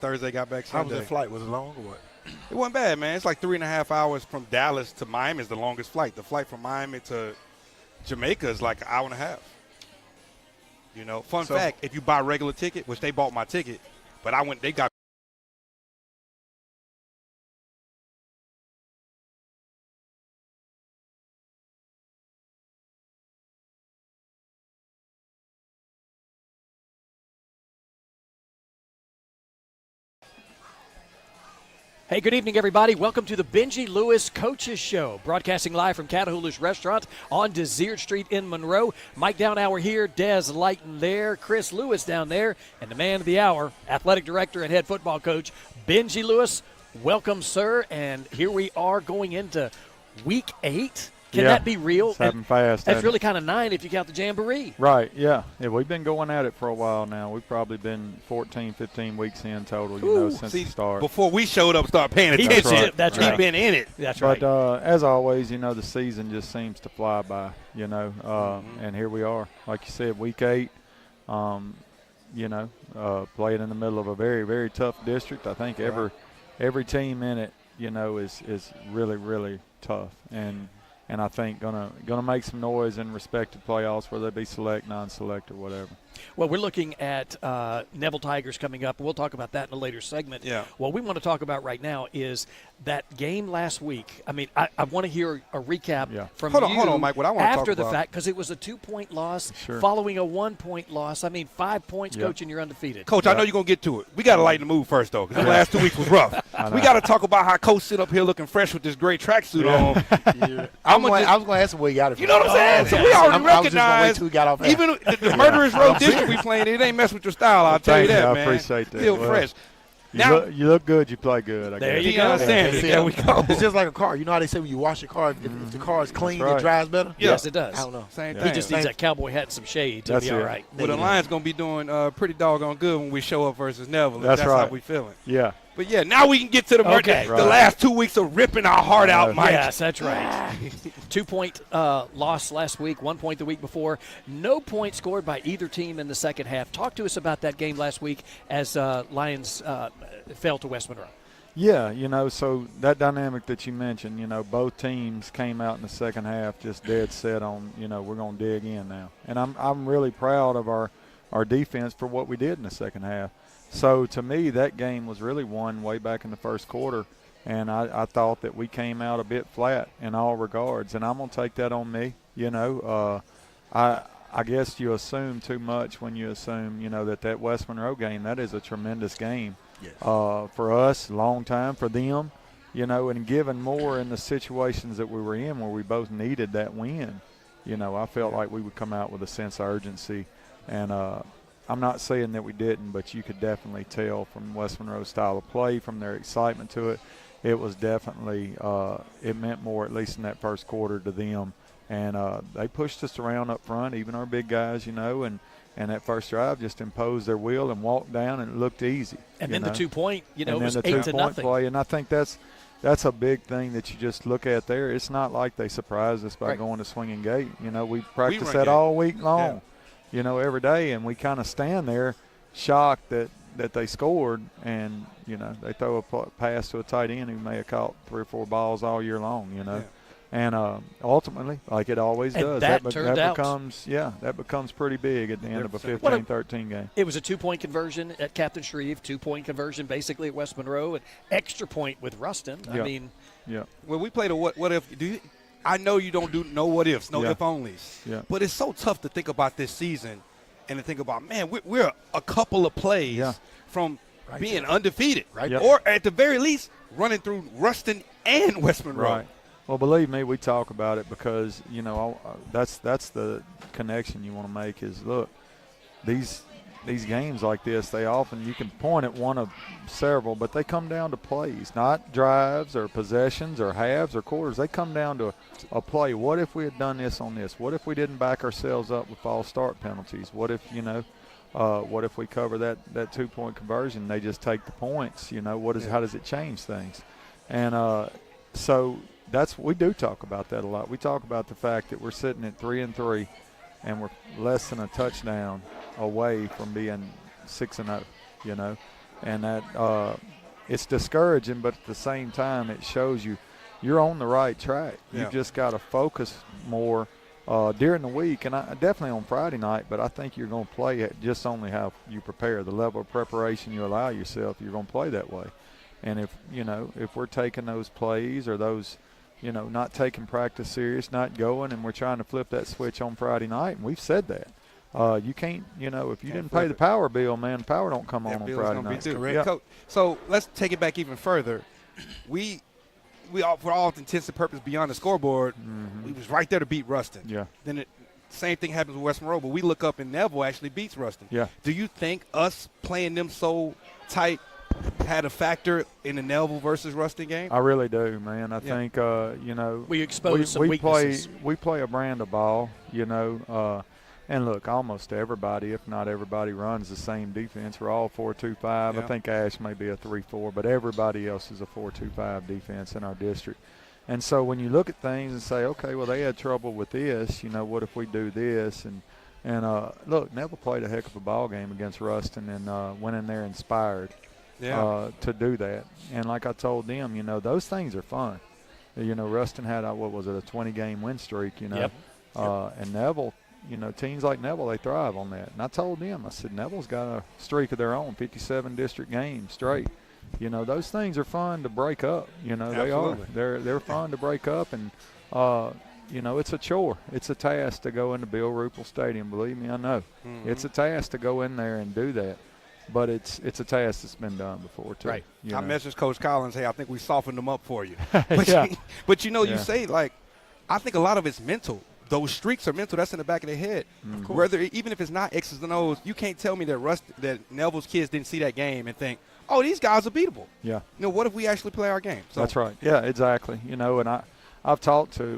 Thursday, got back How Sunday. was the flight? Was it long or what? It wasn't bad, man. It's like 3.5 hours from Dallas to Miami is the longest flight. The flight from Miami to Jamaica is like an hour and a half. You know, fun fact, if you buy a regular ticket, which they bought my ticket, but they got Hey, good evening, everybody. Welcome to the Benji Lewis Coaches Show, broadcasting live from Catahoula's Restaurant on Desert Street in Monroe. Mike Downhour here, Des Lighton there, Chris Lewis down there, and the man of the hour, athletic director and head football coach, Benji Lewis. Welcome, sir, and here we are going into Week 8. Can that be real? It's happening fast. That's really kind of 9 if you count the Jamboree. Right, yeah. We've been going at it for a while now. We've probably been 14, 15 weeks in total, since the start. Before we showed up, start paying attention. That's right. He's been in it. That's right. But as always, the season just seems to fly by, and here we are. Like you said, Week 8, playing in the middle of a very, very tough district. I think every team in it, is really, really tough. And I think gonna make some noise in respective playoffs, whether they be select, non-select, or whatever. Well, we're looking at Neville Tigers coming up. We'll talk about that in a later segment. Yeah. What we want to talk about right now is that game last week. I mean, I want to hear a recap from you. Hold on, Mike. What I want to talk after the about. fact, because it was a 2-point loss Sure. following a 1-point loss. I mean, 5 points, Coach, and you're undefeated. Coach, I know you're going to get to it. We got to lighten the mood first, though, because the last 2 weeks was rough. We got to talk about how Coach sit up here looking fresh with this great tracksuit on. I was going to ask him where he got it from. You know what I'm saying? So we already I was just gonna wait recognize, till he got off air. even the Murderers Row district we playing, it ain't mess with your style, I'll tell you Thank you. that, I man. appreciate that. Still Well, fresh. You Now, look good. You play good. I There guess. you go. Deion Sanders, there we go. It's just like a car. You know how they say when you wash your car, if the car is clean, right. it drives better? Yeah. Yes, it does. I don't know. Same He thing. just needs that cowboy hat and some shade to That's be all it. right. Well, the Lions going to be doing pretty doggone good when we show up versus Neville. That's That's right. how we feeling. Yeah. But, yeah, now we can get to the Okay. the last 2 weeks of ripping our heart out, Mike. Yes, that's right. 2-point loss last week, 1 point the week before. No point scored by either team in the second half. Talk to us about that game last week as Lions fell to West Monroe. Yeah, so that dynamic that you mentioned, both teams came out in the second half just dead set on, we're going to dig in now. And I'm really proud of our defense for what we did in the second half. So to me, that game was really won way back in the first quarter, and I thought that we came out a bit flat in all regards, and I'm going to take that on me. I guess you assume too much when you assume, that West Monroe game, that is a tremendous game. Yes. For us, long time for them, and given more in the situations that we were in where we both needed that win, I felt like we would come out with a sense of urgency. And I'm not saying that we didn't, but you could definitely tell from West Monroe's style of play, from their excitement to it. It was definitely it meant more, at least in that first quarter, to them. And they pushed us around up front, even our big guys, and that first drive just imposed their will and walked down, and it looked easy. And then the 2-point, it was the 8-0. play, and I think that's a big thing that you just look at there. It's not like they surprised us by going to swinging gate. We practice that all week long, every day, and we kind of stand there shocked that they scored, and, they throw a pass to a tight end who may have caught 3 or 4 balls all year long, Yeah. And ultimately, like it always And does, that turned out. that becomes pretty big at the end of a 15-13 game. It was a 2-point conversion at Captain Shreve, 2-point conversion basically at West Monroe, an extra point with Ruston. I mean, When we played a what if, I know you don't do no what ifs, no if onlys. Yeah. But it's so tough to think about this season and to think about, man, we're a couple of plays from being undefeated. Right. Yep. Or at the very least, running through Ruston and West Monroe. Right. Well, believe me, we talk about it because, that's the connection you want to make is, look, these games like this, they often, you can point at one of several, but they come down to plays, not drives or possessions or halves or quarters. They come down to a play. What if we had done this on this? What if we didn't back ourselves up with false start penalties? What if, what if we cover that 2-point conversion? They just take the points. How does it change things? And so we do talk about that a lot. We talk about the fact that we're sitting at 3-3, and we're less than a touchdown away from being 6-0. and that it's discouraging, but at the same time, it shows you're on the right track. Yeah. You've just got to focus more during the week, and definitely on Friday night, but I think you're going to play it just only how you prepare, the level of preparation you allow yourself, you're going to play that way. And if we're taking those plays or those, not taking practice serious, not going, and we're trying to flip that switch on Friday night, and we've said that. You can't, if you didn't pay the power bill, man, power don't come on Friday night. Yeah. Coach, so let's take it back even further. We all, for all intents and purposes, beyond the scoreboard, we was right there to beat Ruston. Yeah. Then same thing happens with West Monroe, but we look up and Neville actually beats Ruston. Yeah. Do you think us playing them so tight had a factor in the Neville versus Ruston game? I really do, man. I think, we expose some weaknesses. We play a brand of ball, and look, almost everybody, if not everybody, runs the same defense. We're all 4-2-5. Yeah. I think Ash may be a 3-4, but everybody else is a 4-2-5 defense in our district. And so when you look at things and say, okay, well, they had trouble with this, what if we do this? And look, Neville played a heck of a ball game against Ruston and went in there inspired to do that. And like I told them, those things are fun. Ruston had, a 20-game win streak, Yep. And Neville, teams like Neville, they thrive on that. And I told them, I said, Neville's got a streak of their own, 57 district games straight. Those things are fun to break up. They are. They're fun to break up, and it's a chore. It's a task to go into Bill Ruppel Stadium. Believe me, I know. It's a task to go in there and do that. But it's a task that's been done before too. Right. I messaged Coach Collins, hey, I think we softened them up for you. Yeah. But you say, like, I think a lot of it's mental. Those streaks are mental. That's in the back of their head. Whether even if it's not X's and O's, you can't tell me that Neville's kids didn't see that game and think, oh, these guys are beatable. Yeah. What if we actually play our game? So, that's right. Yeah, exactly. And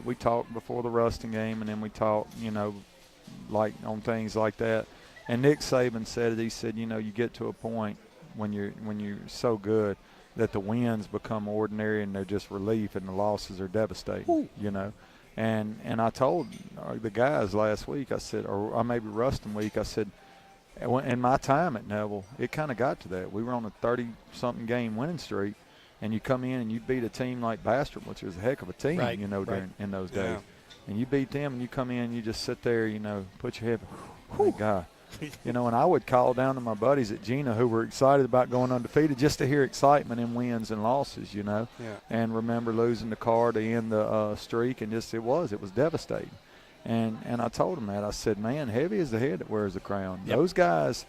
we talked before the Ruston game, and then we talked, like on things like that. And Nick Saban said it. He said, you get to a point when you're so good that the wins become ordinary and they're just relief, and the losses are devastating. And I told the guys last week, I said, or maybe Ruston week, I said, in my time at Neville, it kind of got to that. We were on a 30-something game winning streak, and you come in and you beat a team like Bastrop, which was a heck of a team, in those days. And you beat them, and you come in and you just sit there, put your head, thank God. And I would call down to my buddies at Gina who were excited about going undefeated just to hear excitement in wins and losses, and remember losing the car to end the streak, and it was devastating. And I told them that. I said, man, heavy is the head that wears the crown. Yep. Those guys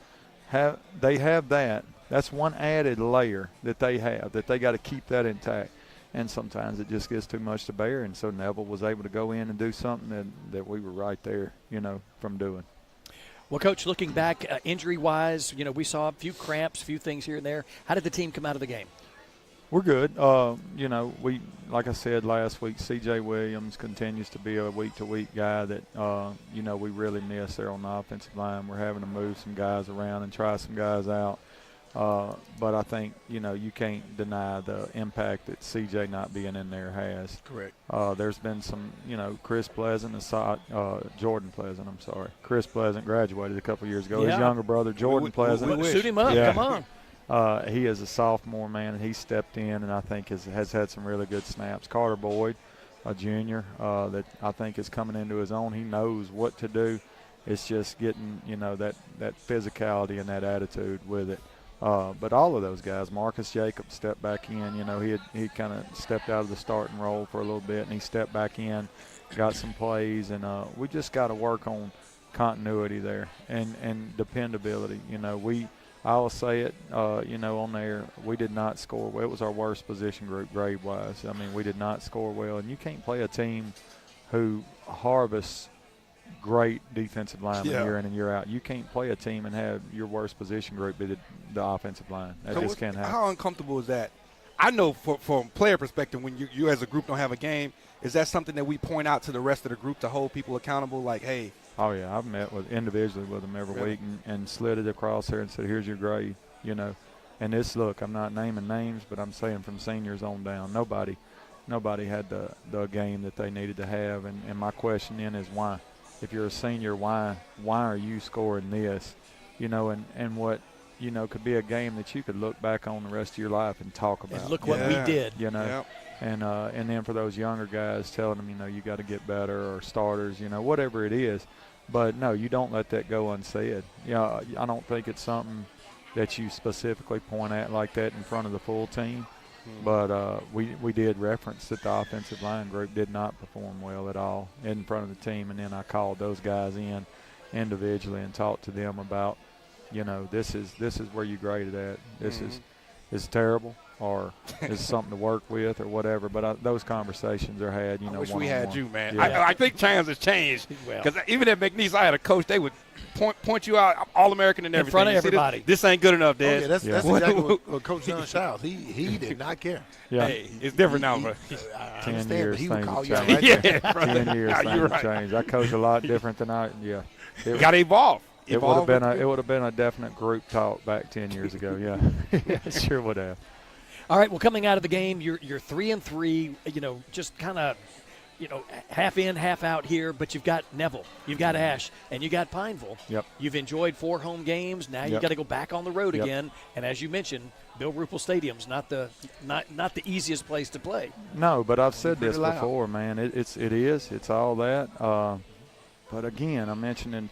have that. That's one added layer that they have, that they got to keep that intact. And sometimes it just gets too much to bear. And so Neville was able to go in and do something that we were right there, from doing. Well, Coach, looking back, injury-wise, we saw a few cramps, a few things here and there. How did the team come out of the game? We're good. We, like I said last week, C.J. Williams continues to be a week-to-week guy that, we really miss there on the offensive line. We're having to move some guys around and try some guys out. But I think, you can't deny the impact that C.J. not being in there has. Correct. There's been some, Chris Pleasant, Jordan Pleasant, Chris Pleasant graduated a couple years ago. Yeah. His younger brother, Jordan Pleasant. Suit him up. Yeah. Come on. He is a sophomore, man, and he stepped in and I think has had some really good snaps. Carter Boyd, a junior, that I think is coming into his own. He knows what to do. It's just getting, that physicality and that attitude with it. But all of those guys, Marcus Jacobs stepped back in. He kind of stepped out of the starting role for a little bit, and he stepped back in, got some plays, and we just got to work on continuity there and dependability. I will say it, on there, we did not score well. It was our worst position group grade-wise. I mean, we did not score well, and you can't play a team who harvests great defensive linemen year in and year out. You can't play a team and have your worst position group be the offensive line. That just can't happen. How uncomfortable is that? I know from a player perspective, when you as a group don't have a game, is that something that we point out to the rest of the group to hold people accountable? Like, hey. Oh, yeah. I've met individually with them every week and slid it across there and said, here's your grade, And look, I'm not naming names, but I'm saying from seniors on down, nobody had the game that they needed to have. And my question then is why? If you're a senior, why are you scoring this? And what you know, could be a game that you could look back on the rest of your life and talk about. And look what we did. You know, Yep. and then for those younger guys, telling them, you know, you got to get better, or starters, you know, whatever it is. But no, you don't let that go unsaid. You know, I don't think it's something that you specifically point at like that in front of the full team. But we did reference that the offensive line group did not perform well at all in front of the team, and then I called those guys in individually and talked to them about, you know, this is where you graded at. This is terrible, or is something to work with, or whatever. But those conversations are had. You know, I wish we had you, man. Yeah. I think times has changed. Well. Because even at McNeese, I had a coach. They would point you out, All-American and In everything. front of You see, everybody. This ain't good enough, Oh, Dad. yeah, that's Yeah. exactly what Coach John Shiles. He did not care. Yeah. Hey, it's different now, bro. I 10 understand, years but he would things call have you out changed. right there. Yeah, brother. 10 years Nah, things you're have right. changed. I coach a lot different than it Got to evolve. It would have been Evolve. it would have been a definite group talk back 10 years ago. Yeah, yeah, it sure would have. All right, well, coming out of the game, you're 3-3. You know, just kind of, you know, half in, half out here. But you've got Neville, you've got Ash, and you got Pineville. Yep. You've enjoyed 4 home games. Now you Yep. got to go back on the road Yep. again. And as you mentioned, Bill Ruppel Stadium's not the easiest place to play. No, but I've said this Pretty loud. before, man. It's all that. But again, I mentioned in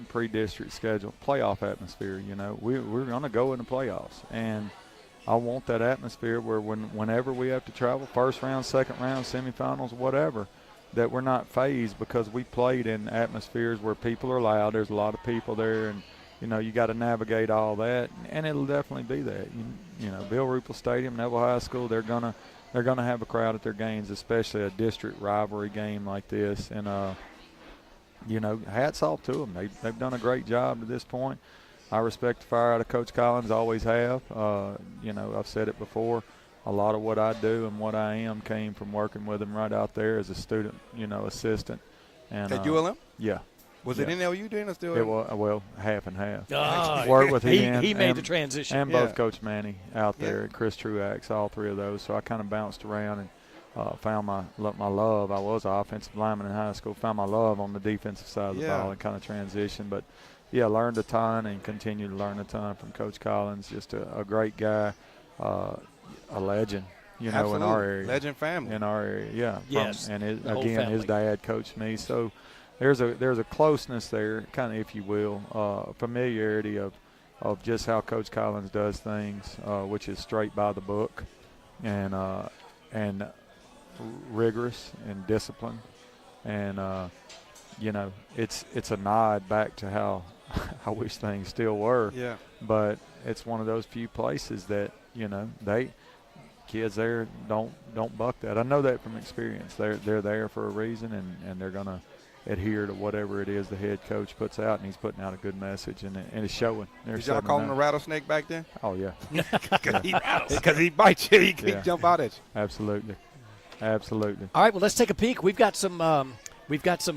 pre-district schedule, playoff atmosphere. You know, we're going to go in the playoffs, and I want that atmosphere where whenever we have to travel, first round, second round, semifinals, whatever, that we're not phased because we played in atmospheres where people are loud. There's a lot of people there, and you know you got to navigate all that, and it'll definitely be that. You know, Bill Ruppel Stadium, Neville High School, they're gonna have a crowd at their games, especially a district rivalry game like this, and you know, hats off to them. They've done a great job to this point. I respect the fire out of Coach Collins, always have. You know, I've said it before. A lot of what I do and what I am came from working with him right out there as a student, you know, assistant. And At ULM? Yeah. Was it NLU then or still? It was, well, half and half. Oh, Worked with he him made and- the transition. And Yeah. both Coach Manny out there, and Chris Truax, all 3 of those. So I kind of bounced around and found my love. I was an offensive lineman in high school. Found my love on the defensive side of the ball and kind of transitioned. But, yeah, learned a ton and continue to learn a ton from Coach Collins. Just a great guy, a legend, you know, Absolutely. in our area. Legend family. In our area, yeah. Yes, And the whole again, his family. dad coached me. So there's a closeness there, kind of, if you will, familiarity of just how Coach Collins does things, which is straight by the book and rigorous and disciplined. And, you know, it's a nod back to how I wish things still were. Yeah. But it's one of those few places that, you know, kids there don't buck that. I know that from experience. They're there for a reason, and they're going to adhere to whatever it is the head coach puts out, and he's putting out a good message, and it's showing. They're Did y'all 7-0. call him a rattlesnake back then? Oh, yeah. Because he bites you. He can Yeah. jump out at you. Absolutely. Absolutely. All right, well, let's take a peek. We've got some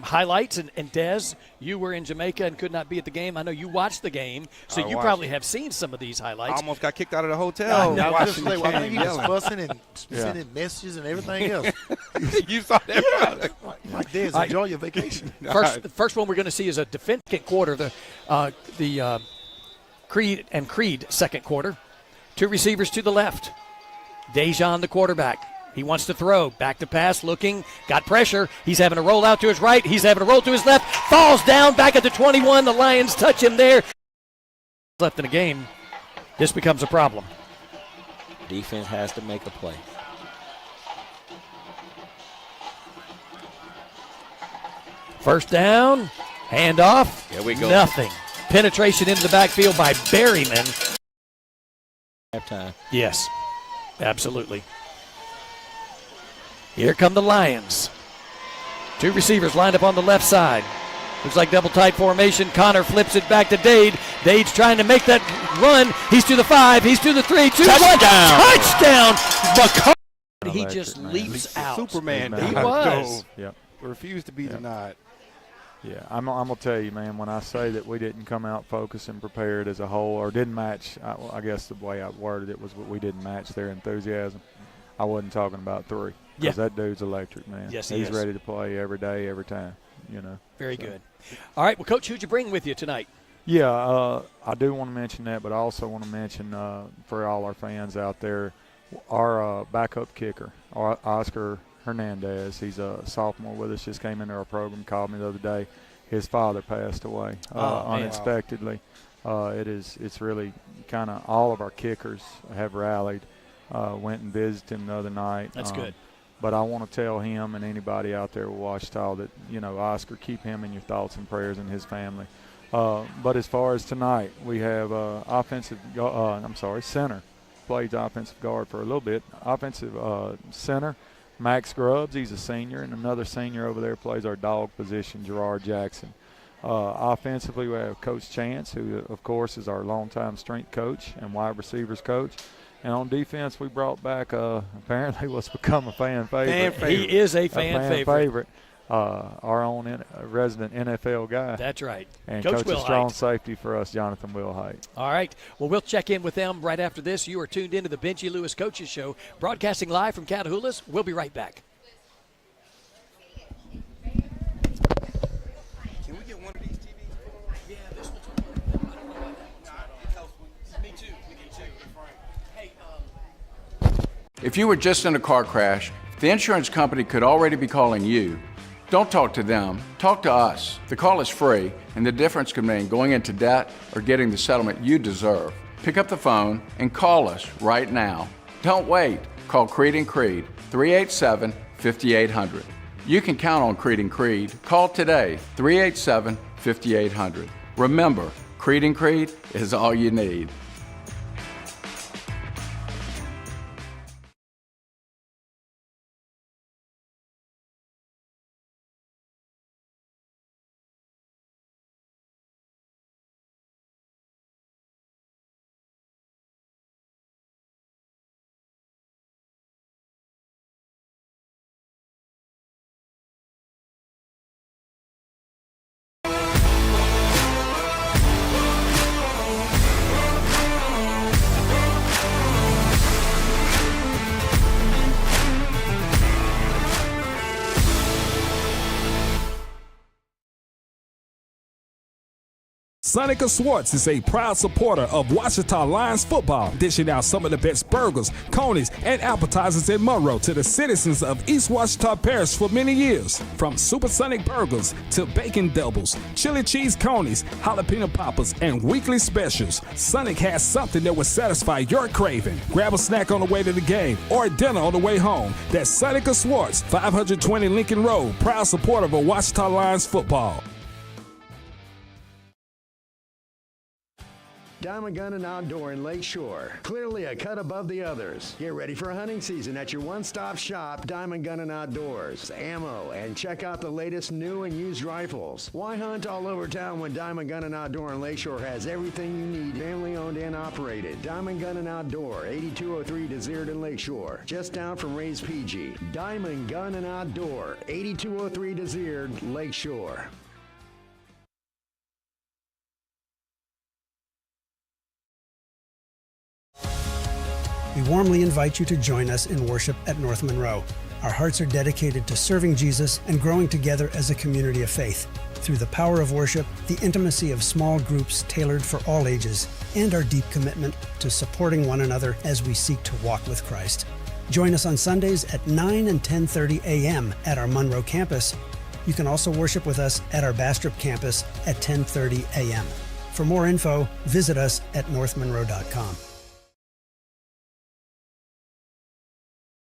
highlights, and Des, you were in Jamaica and could not be at the game. I know you watched the game, so I you watched probably it. have seen some of these I highlights. almost got kicked out of the hotel. I was watching just the like, well, I game, think he was yelling. fussing and Yeah. sending messages and everything else. You saw that? Like this, I- enjoy your vacation. The first one we're going to see is a defensive quarter, the Creed second quarter. 2 receivers to the left. Dejan, the quarterback. He wants to throw. Back to pass, looking. Got pressure. He's having to roll out to his right. He's having to roll to his left. Falls down back at the 21. The Lions touch him there. Left in the game. This becomes a problem. Defense has to make a play. First down. Handoff. Here we go. Nothing. Penetration into the backfield by Berryman. Halftime. Yes, absolutely. Here come the Lions. 2 receivers lined up on the left side. Looks like double tight formation. Connor flips it back to Dade. Dade's trying to make that run. He's to the 5. He's to the 3. 2, 1. Touchdown. McCarthy. He just Electric, man. leaps out. Superman. He did. was. Yep. Refused to be Yeah. denied. Yeah, I'm going to tell you, man, when I say that we didn't come out focused and prepared as a whole, or didn't match, I guess the way I worded it was we didn't match their enthusiasm. I wasn't talking about 3. Yeah. Because that dude's electric, man. Yes, he He's is. ready to play every day, every time, you know. Very So. good. All right, well, Coach, who'd you bring with you tonight? Yeah, I do want to mention that, but I also want to mention for all our fans out there, our backup kicker, Oscar Hernandez. He's a sophomore with us, just came into our program, called me the other day. His father passed away unexpectedly. It's really kind of all of our kickers have rallied. Went and visited him the other night. That's good. But I want to tell him and anybody out there with Ouachita that, Oscar, keep him in your thoughts and prayers and his family. But as far as tonight, we have center. Played offensive guard for a little bit. Offensive center, Max Grubbs, he's a senior, and another senior over there plays our dog position, Gerard Jackson. Offensively, we have Coach Chance, who, of course, is our longtime strength coach and wide receivers coach. And on defense, we brought back apparently what's become a fan favorite. He is a fan favorite. Our own resident NFL guy. That's right. And Coach a strong safety for us, Jonathan Wilhite. All right. Well, we'll check in with them right after this. You are tuned into the Benji Lewis Coaches Show, broadcasting live from Catahoula. We'll be right back. Can we get one of these TVs? Yeah, this one's Me too. We need two. Hey, If you were just in a car crash, the insurance company could already be calling you. Don't talk to them, talk to us. The call is free, and the difference could mean going into debt or getting the settlement you deserve. Pick up the phone and call us right now. Don't wait. Call Creed & Creed, 387-5800. You can count on Creed & Creed. Call today, 387-5800. Remember, Creed & Creed is all you need. Sonica Swartz is a proud supporter of Ouachita Lions football, dishing out some of the best burgers, conies, and appetizers in Monroe to the citizens of East Ouachita Parish for many years. From supersonic burgers to bacon doubles, chili cheese conies, jalapeno poppers, and weekly specials, Sonic has something that will satisfy your craving. Grab a snack on the way to the game or dinner on the way home. That's Sonica Swartz, 520 Lincoln Road, proud supporter of Ouachita Lions football. Diamond Gun and Outdoor in Lake Shore. Clearly a cut above the others. Get ready for hunting season at your one-stop shop, Diamond Gun and Outdoors. Ammo, and check out the latest new and used rifles. Why hunt all over town when Diamond Gun and Outdoor in Lake Shore has everything you need, family owned and operated. Diamond Gun and Outdoor, 8203 Desert in Lake Shore, just down from Ray's PG. Diamond Gun and Outdoor, 8203 Desert, Lake Shore. We warmly invite you to join us in worship at North Monroe. Our hearts are dedicated to serving Jesus and growing together as a community of faith. Through the power of worship, the intimacy of small groups tailored for all ages, and our deep commitment to supporting one another as we seek to walk with Christ. Join us on Sundays at 9 and 10:30 a.m. at our Monroe campus. You can also worship with us at our Bastrop campus at 10:30 a.m. For more info, visit us at northmonroe.com.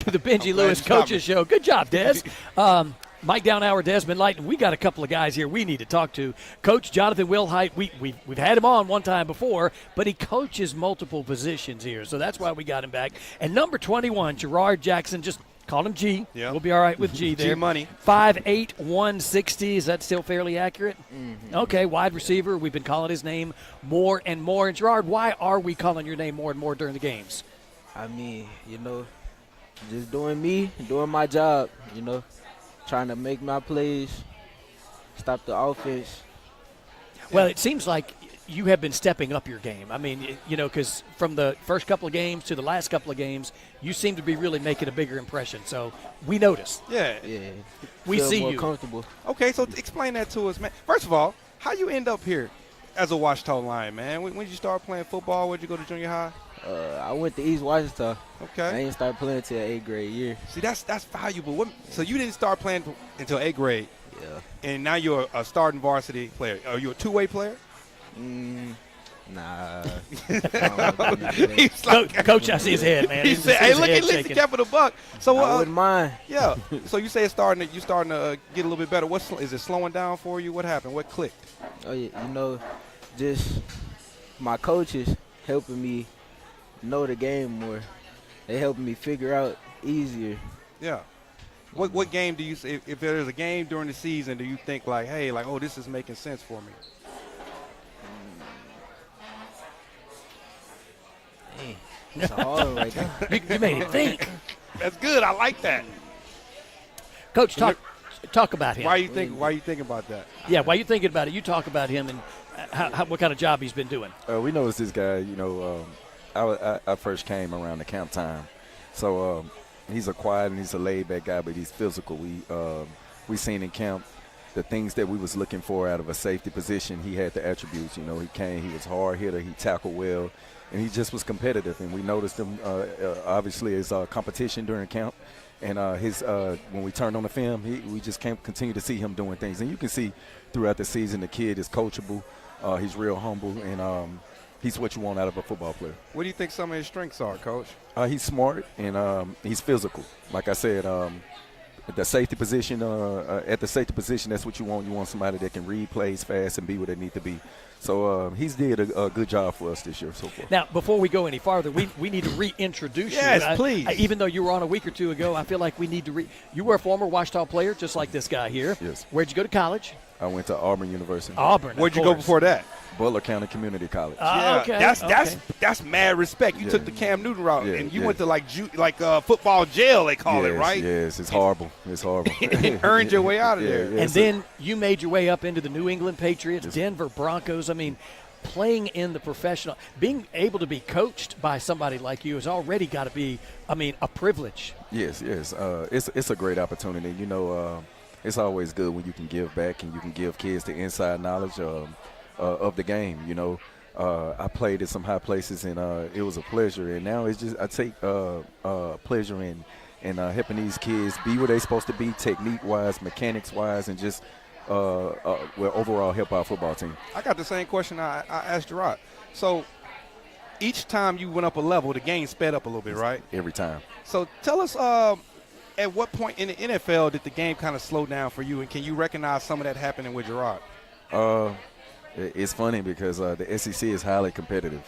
The Benji Lewis Coaches Show. Good job, Des. Mike Downhour, Desmond Lighton. We got a couple of guys here we need to talk to. Coach Jonathan Wilhite, we've had him on one time before, but he coaches multiple positions here, so that's why we got him back. And number 21, Gerard Jackson, just call him G. Yep. We'll be all right with G there. G-Money. 5'8", 160. Is that still fairly accurate? Mm-hmm. Okay, wide receiver. We've been calling his name more and more. And, Gerard, why are we calling your name more and more during the games? I mean, just doing me, doing my job, trying to make my plays, stop the offense. Well, it seems like you have been stepping up your game. I mean, because from the first couple of games to the last couple of games, you seem to be really making a bigger impression. So we notice. Yeah. We Feel see more you. comfortable. Okay, so explain that to us, man. First of all, how you end up here? as a Ouachita Lion, man? When did you start playing football? Where'd you go to junior high? I went to East Washington. I Okay. didn't start playing until 8th grade year. See, that's valuable. So you didn't start playing until 8th grade, Yeah. and now you're a starting varsity player. Are you a two-way player? Nah. He's like, Coach, I see his head, man. he His- said, his "Hey, look head at Lisa shaking. Capital Buck." So I wouldn't mind. yeah. So you say you're starting to get a little bit better. Is it slowing down for you? What happened? What clicked? Oh yeah, just my coaches helping me know the game more. They helping me figure out easier. Yeah. What game do you say if there's a game during the season? Do you think like, hey, like, oh, this is making sense for me? Dang, it's a hard one right now. You made it think. That's good. I like that. Coach, talk about him. Why you thinking about that? Yeah, why you thinking about it? You talk about him and what kind of job he's been doing. We noticed this guy, I first came around the camp time. So he's a quiet and he's a laid-back guy, but he's physical. We seen in camp the things that we was looking for out of a safety position. He had the attributes. He was a hard hitter, he tackled well, and he just was competitive. And we noticed him, obviously, as competition during camp. And when we turned on the film, we just can't continue to see him doing things. And you can see throughout the season the kid is coachable. He's real humble, and he's what you want out of a football player. What do you think some of his strengths are, Coach? He's smart, and he's physical. Like I said, the safety position, at the safety position, that's what you want. You want somebody that can read plays fast and be where they need to be. So he's did a good job for us this year so far. Now, before we go any farther, we need to reintroduce you. Yes, please. Even though you were on a week or two ago, I feel like we need to you were a former Ouachita player, just like this guy here. Yes. Where'd you go to college? I went to Auburn University. Auburn. Where'd you go before that? Butler County Community College. Okay. That's mad respect. You took the Cam Newton route, Yeah, and you yeah. went to football jail. They call it, right? Yes, it's horrible. It's horrible. And earned your way out of there. And then you made your way up into the New England Patriots, Denver Broncos. I mean, playing in the professional, being able to be coached by somebody like you has already got to be, a privilege. Yes. It's a great opportunity. It's always good when you can give back and you can give kids the inside knowledge of the game. I played at some high places, and it was a pleasure. And now it's just I take pleasure in helping these kids be where they're supposed to be, technique-wise, mechanics-wise, and just overall help our football team. I got the same question I asked Gerard. So each time you went up a level, the game sped up a little bit, right? Every time. So tell us, at what point in the NFL did the game kind of slow down for you, and can you recognize some of that happening with Gerard? It's funny because the SEC is highly competitive.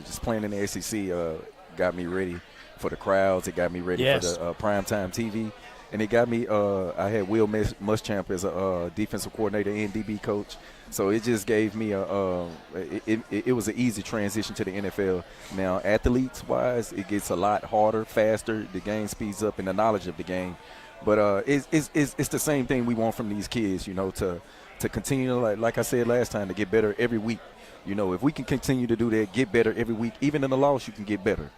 Just playing in the SEC got me ready for the crowds. It got me ready for the primetime TV. And it got me I had Will Muschamp as a defensive coordinator and DB coach. So it just gave me it was an easy transition to the NFL. Now, athletes-wise, it gets a lot harder, faster. The game speeds up in the knowledge of the game. But it's the same thing we want from these kids, to continue, like I said last time, to get better every week. If we can continue to do that, get better every week, even in the loss, you can get better.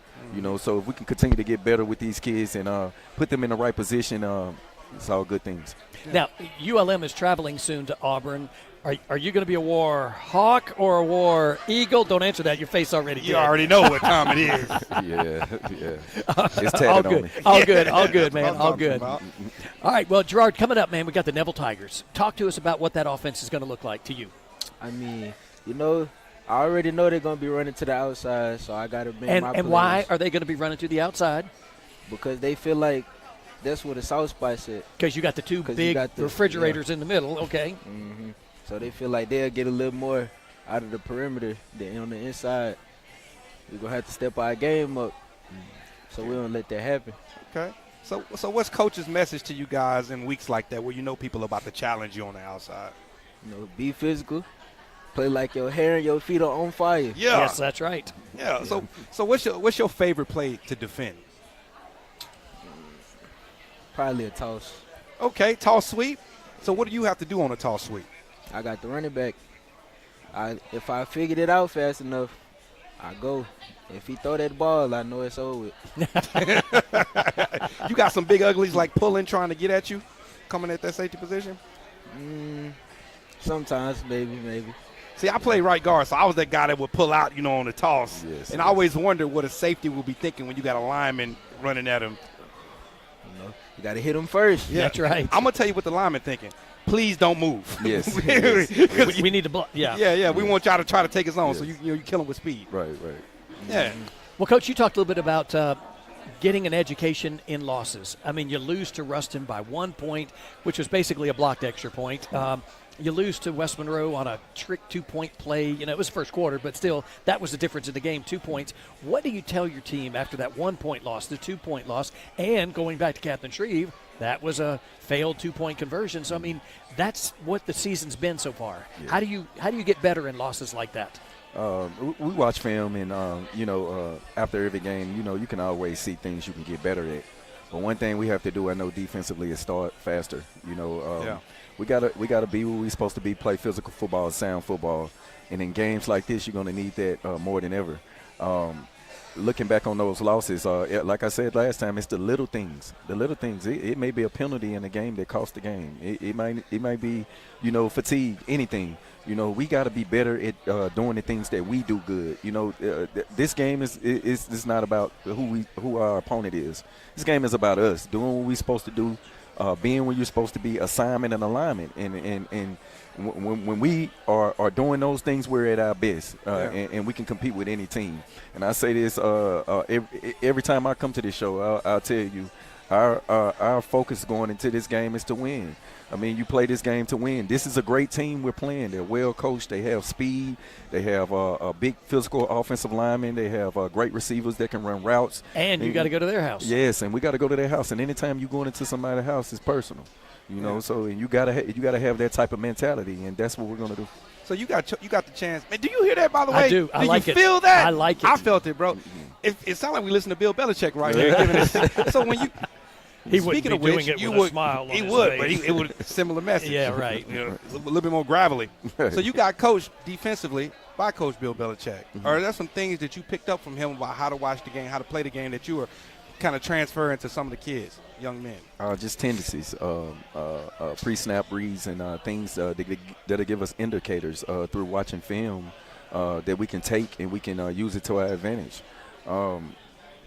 So if we can continue to get better with these kids and put them in the right position, it's all good things. Now, ULM is traveling soon to Auburn. Are you going to be a War Hawk or a War Eagle? Don't answer that. Your face already did. You already know what time it is. Yeah. It's tatted all on good. me. All good, man. That's what All I'm good. talking All right, well, Gerard, coming up, man, we got the Neville Tigers. Talk to us about what that offense is going to look like to you. I already know they're going to be running to the outside, so I got to make my plays. And why are they going to be running to the outside? Because they feel like that's where the soft spot's at. Because you got the two big refrigerators in the middle, okay. Mm-hmm. So they feel like they'll get a little more out of the perimeter than on the inside. We're going to have to step our game up, so we don't let that happen. Okay. So what's Coach's message to you guys in weeks like that where people are about to challenge you on the outside? Be physical. Play like your hair and your feet are on fire. Yeah. Yes, that's right. Yeah. So what's your favorite play to defend? Probably a toss. Okay, toss sweep. So what do you have to do on a toss sweep? I got the running back. If I figured it out fast enough, I go. If he throw that ball, I know it's over with. You got some big uglies like pulling, trying to get at you, coming at that safety position? Sometimes, maybe. See, I play right guard, so I was that guy that would pull out, on the toss. Yes, and I always wondered what a safety would be thinking when you got a lineman running at him. You got to hit him first. Yeah. That's right. I'm going to tell you what the lineman thinking. Please don't move. Yes. We need to block. Yeah. Yeah. We want y'all to try to take us on, so you kill him with speed. Right. Yeah. Well, Coach, you talked a little bit about getting an education in losses. I mean, you lose to Ruston by 1 point, which was basically a blocked extra point. You lose to West Monroe on a trick 2-point play. It was first quarter, but still, that was the difference in the game, 2 points. What do you tell your team after that 1 point loss, the 2 point loss, and going back to Captain Shreve, that was a failed 2 point conversion. So, I mean, that's what the season's been so far. Yeah. How do you get better in losses like that? We watch film, and after every game, you can always see things you can get better at. But one thing we have to do, I know, defensively, is start faster. We gotta be where we're supposed to be, play physical football, sound football, and in games like this, you're gonna need that more than ever. Looking back on those losses, like I said last time, it's the little things. The little things. It may be a penalty in the game that cost the game. It might be, fatigue, anything. We got to be better at doing the things that we do good. This game is not about who our opponent is. This game is about us doing what we're supposed to do, being where you're supposed to be, assignment and alignment. And when we are doing those things, we're at our best, and we can compete with any team. And I say this every time I come to this show, I'll tell you, our focus going into this game is to win. I mean, you play this game to win. This is a great team we're playing. They're well coached. They have speed. They have a big physical offensive lineman. They have great receivers that can run routes. And you got to go to their house. Yes, and we got to go to their house. And anytime you're going into somebody's house, it's personal. So and you gotta have that type of mentality, and that's what we're gonna do. So you got the chance. Man, do you hear that, by the way? I do. I like it. You feel that? I like it. I felt it, bro. It sounds like we listen to Bill Belichick right now. So when you he wouldn't speaking be of which, doing it you with would, a smile on he his would, face. but it would similar message. Yeah, right. A little bit more gravelly. So you got coached defensively by Coach Bill Belichick. Are there some things that you picked up from him about how to watch the game, how to play the game, that you were kind of transferring to some of the kids, young men? Just tendencies, pre-snap reads, and things that'll give us indicators through watching film that we can take and we can use it to our advantage.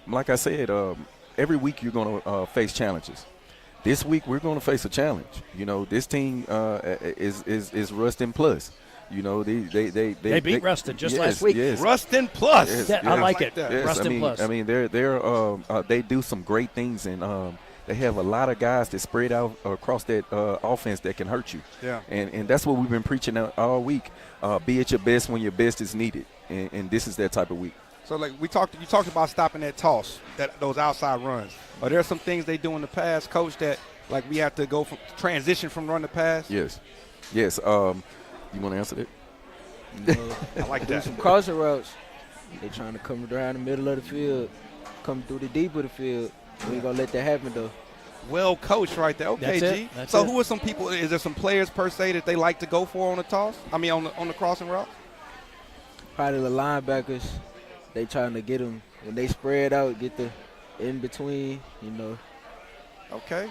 Like I said, every week you're going to face challenges. This week we're going to face a challenge. This team is Ruston Plus. They beat Ruston just last week. Yes. Ruston Plus. Yes, I like it. Yes, Ruston Plus. I mean, they do some great things, and they have a lot of guys that spread out across that offense that can hurt you. Yeah. And that's what we've been preaching all week. Be at your best when your best is needed, and this is that type of week. So like you talked about stopping that toss, those outside runs. Are there some things they do in the pass, Coach, that like we have to go from transition from run to pass? Yes. You want to answer that? I like that. Some crossing routes. They trying to come around the middle of the field, come through the deep of the field. We ain't gonna let that happen though. Well coached right there. Okay, That's G. it. So who are some people? Is there some players per se that they like to go for on the toss? I mean, on the crossing route. Probably the linebackers. They trying to get them when they spread out, get the in between. Okay,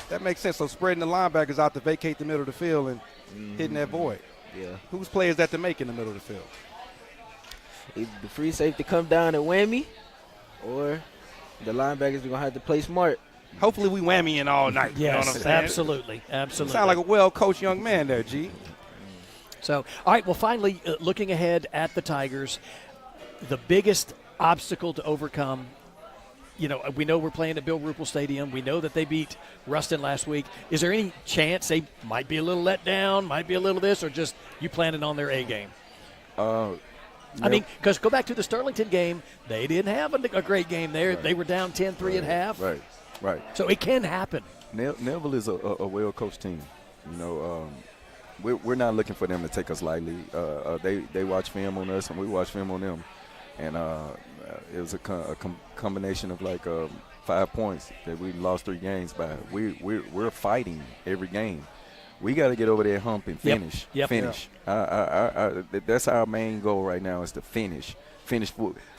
that makes sense. So spreading the linebackers out to vacate the middle of the field and hitting that void. Yeah. Whose play is that to make in the middle of the field? Either the free safety come down and whammy, or the linebackers are gonna have to play smart. Hopefully we whammy in all night. Yes, you know what I'm saying? absolutely. You sound like a well-coached young man there, G. So, all right, well, finally, looking ahead at the Tigers, the biggest obstacle to overcome, we know we're playing at Bill Ruppel Stadium. We know that they beat Ruston last week. Is there any chance they might be a little let down, might be a little this, or just you planning on their A game? I mean, because go back to the Sterlington game, they didn't have a great game there. Right. They were down 10-3 at half. Right. So it can happen. Neville is a well-coached team. We're not looking for them to take us lightly. They watch film on us, and we watch film on them. And it was a combination of 5 points that we lost 3 games by. We're fighting every game. We got to get over that hump and finish. Yep. Finish. That's our main goal right now, is to finish.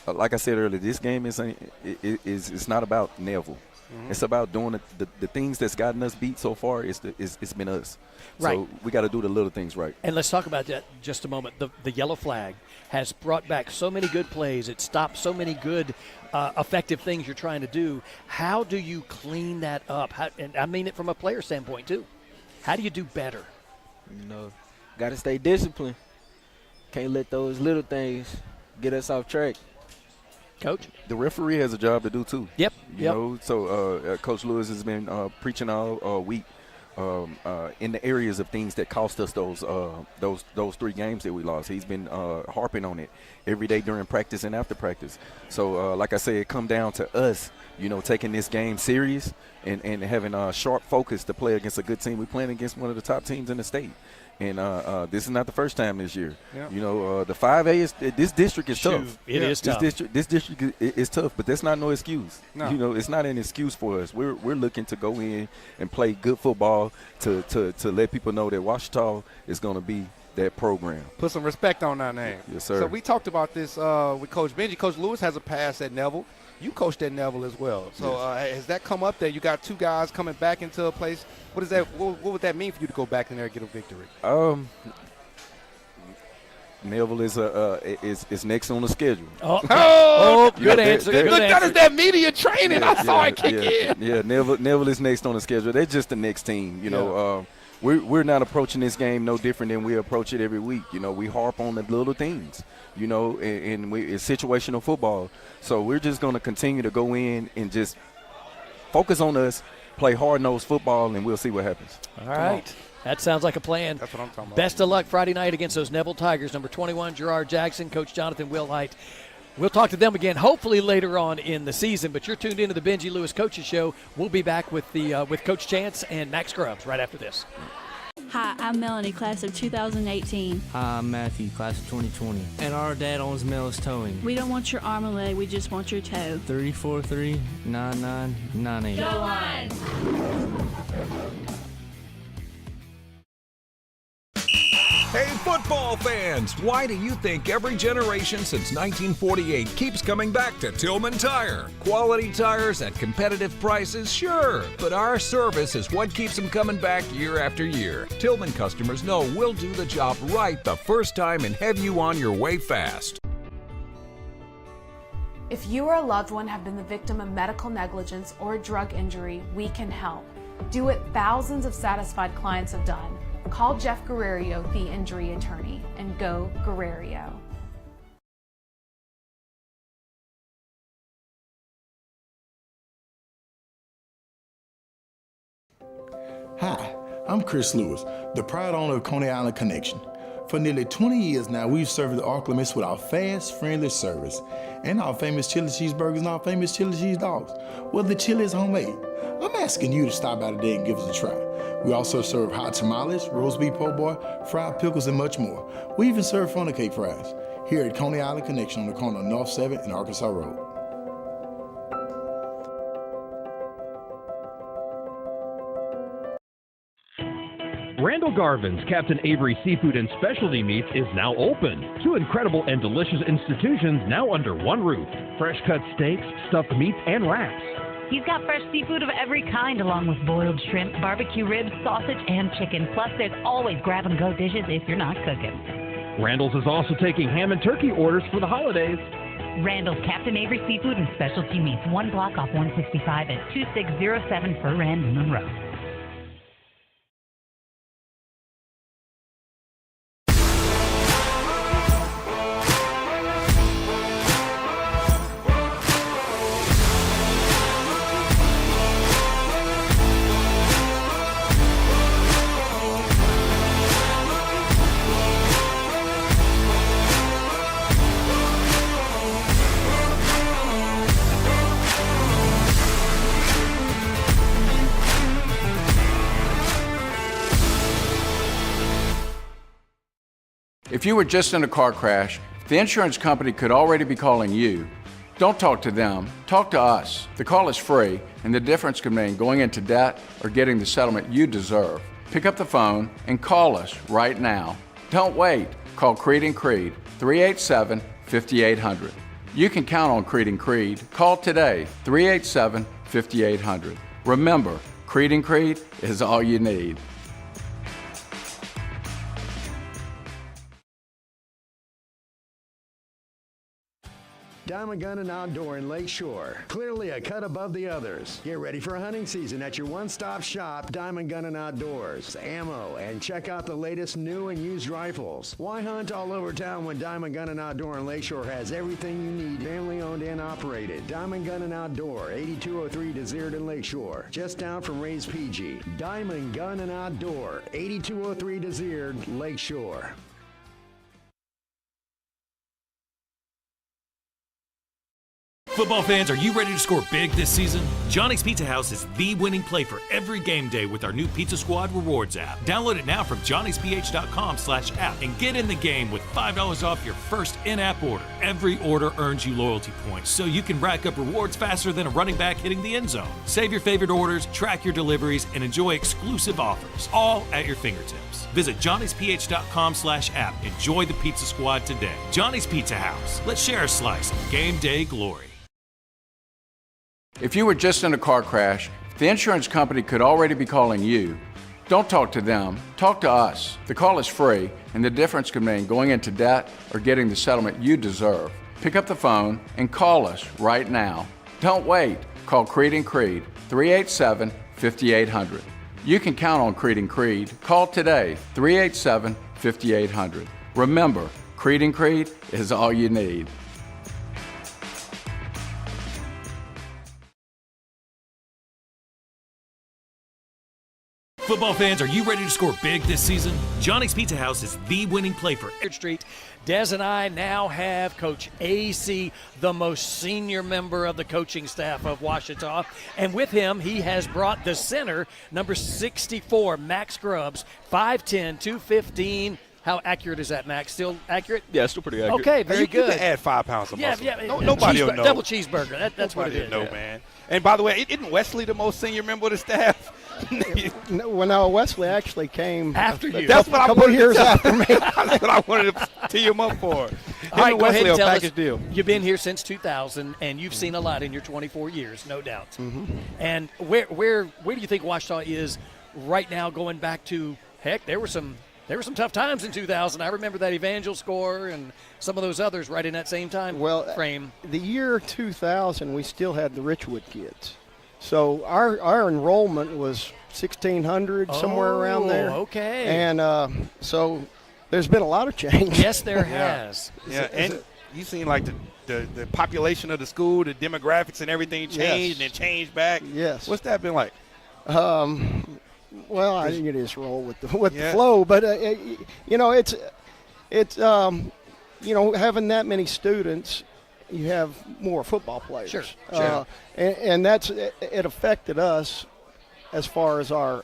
Like I said earlier, this game is not about Neville. It's about doing the things that's gotten us beat so far. It's been us. Right. So we got to do the little things right. And let's talk about that just a moment. The yellow flag has brought back so many good plays. It stopped so many good, effective things you're trying to do. How do you clean that up? And I mean it from a player standpoint, too. How do you do better? Got to stay disciplined. Can't let those little things get us off track. Coach? The referee has a job to do, too. Yep. You know, so Coach Lewis has been preaching all week in the areas of things that cost us those 3 games that we lost. He's been harping on it every day during practice and after practice. So, like I said, it come down to us, taking this game serious and having a sharp focus to play against a good team. We're playing against one of the top teams in the state. And this is not the first time this year. Yep. The 5A this district is tough. It is tough. This district is tough, but that's not no excuse. No. It's not an excuse for us. We're looking to go in and play good football to let people know that Ouachita is going to be that program. Put some respect on our name. Yes, sir. So we talked about this with Coach Benji. Coach Lewis has a pass at Neville. You coached at Neville as well. So has that come up there? You got 2 guys coming back into a place. What is that? What would that mean for you to go back in there and get a victory? Neville is next on the schedule. Good answer. Good answer. That is that media training. I saw it kick in. Yeah, Neville is next on the schedule. They're just the next team. We're not approaching this game no different than we approach it every week. We harp on the little things. And it's situational football. So we're just going to continue to go in and just focus on us, play hard-nosed football, and we'll see what happens. All right. That sounds like a plan. That's what I'm talking about. Best of luck Friday night against those Neville Tigers. Number 21, Gerard Jackson, Coach Jonathan Wilhite. We'll talk to them again hopefully later on in the season, but you're tuned into the Benji Lewis Coaches Show. We'll be back with Coach Chance and Max Grubbs right after this. Hi, I'm Melanie, class of 2018. Hi, I'm Matthew, class of 2020. And our dad owns Mel's Towing. We don't want your arm and leg, we just want your toe. 343-9998. Go on! Hey, football fans! Why do you think every generation since 1948 keeps coming back to Tillman Tire? Quality tires at competitive prices, sure, but our service is what keeps them coming back year after year. Tillman customers know we'll do the job right the first time and have you on your way fast. If you or a loved one have been the victim of medical negligence or a drug injury, we can help. Do what thousands of satisfied clients have done. Call Jeff Guerrero, the injury attorney, and go Guerrero. Hi, I'm Chris Lewis, the proud owner of Coney Island Connection. For nearly 20 years now, we've served the Arklamists with our fast, friendly service and our famous chili cheeseburgers and our famous chili cheese dogs. Well, the chili is homemade. I'm asking you to stop by today and give us a try. We also serve hot tamales, roast beef po' boy, fried pickles, and much more. We even serve funnel cake fries here at Coney Island Connection on the corner of North 7th and Arkansas Road. Randall Garvin's Captain Avery Seafood and Specialty Meats is now open. 2 incredible and delicious institutions now under one roof. Fresh cut steaks, stuffed meats, and wraps. He's got fresh seafood of every kind, along with boiled shrimp, barbecue ribs, sausage, and chicken. Plus, there's always grab-and-go dishes if you're not cooking. Randall's is also taking ham and turkey orders for the holidays. Randall's Captain Avery Seafood and Specialty Meats, 1 block off 165 at 2607 Fur Rand, Monroe. If you were just in a car crash, the insurance company could already be calling you. Don't talk to them, talk to us. The call is free, and the difference can mean going into debt or getting the settlement you deserve. Pick up the phone and call us right now. Don't wait. Call Creed & Creed, 387-5800. You can count on Creed and Creed. Call today, 387-5800. Remember, Creed and Creed is all you need. Diamond Gun and Outdoor in Lake Shore. Clearly a cut above the others. Get ready for hunting season at your one-stop shop, Diamond Gun and Outdoors. Ammo, and check out the latest new and used rifles. Why hunt all over town when Diamond Gun and Outdoor in Lake Shore has everything you need, family owned and operated. Diamond Gun and Outdoor, 8203 Desert in Lake Shore, just down from Ray's PG. Diamond Gun and Outdoor, 8203 Desert, Lake Shore. Football fans, are you ready to score big this season? Johnny's Pizza House is the winning play for every game day with our new Pizza Squad Rewards app. Download it now from johnnysph.com/app and get in the game with $5 off your first in-app order. Every order earns you loyalty points, so you can rack up rewards faster than a running back hitting the end zone. Save your favorite orders, track your deliveries, and enjoy exclusive offers, all at your fingertips. Visit johnnysph.com/app. Enjoy the Pizza Squad today. Johnny's Pizza House. Let's share a slice of game day glory. If you were just in a car crash, the insurance company could already be calling you. Don't talk to them, talk to us. The call is free, and the difference could mean going into debt or getting the settlement you deserve. Pick up the phone and call us right now. Don't wait. Call Creed and Creed, 387-5800. You can count on Creed and Creed. Call today, 387-5800. Remember, Creed and Creed is all you need. Football fans, are you ready to score big this season? Johnny's Pizza House is the winning play for Street. Des and I now have Coach AC, the most senior member of the coaching staff of Ouachita. And with him, he has brought the center, number 64, Max Grubbs, 5'10", 215. How accurate is that, Max? Still accurate? Yeah, still pretty accurate. Okay, very good. You can add 5 pounds of muscle. Yeah. Nobody will know. Double cheeseburger. That's what it is. Know, man. And by the way, isn't Wesley the most senior member of the staff? No, Wesley actually came after you. That's what a couple years after me. That's what I wanted to tee him up for. All right, go ahead and tell us. Deal. You've been here since 2000, and you've seen a lot in your 24 years, no doubt. Mm-hmm. And where do you think Ouachita is right now? Going back to there were some tough times in 2000. I remember that Evangel score and some of those others right in that same time frame. The year 2000, we still had the Richwood kids. So our enrollment was 1,600, somewhere around there. Okay. And so there's been a lot of change. Yes, there has. Yeah, and you seen like the population of the school, the demographics and everything changed and changed back. Yes. What's that been like? Well, I think you just roll with the flow, but it's having that many students, you have more football players. Sure. And it affected us as far as our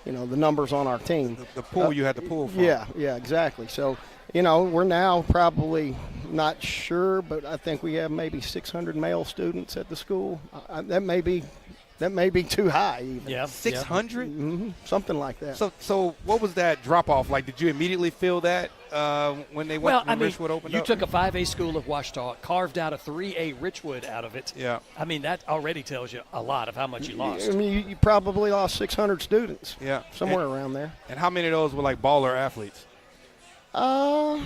the numbers on our team. The pool you had to pull from. Yeah, exactly. So, we're now probably not sure, but I think we have maybe 600 male students at the school. That may be too high even. Yeah. 600? Mm-hmm. Something like that. So what was that drop-off like? Did you immediately feel that when they went when Richwood opened up? You took a 5A school of Ouachita, carved out a 3A Richwood out of it. Yeah. I mean, that already tells you a lot of how much you lost. I mean, you probably lost 600 students. Yeah. Somewhere around there. And how many of those were like baller athletes? A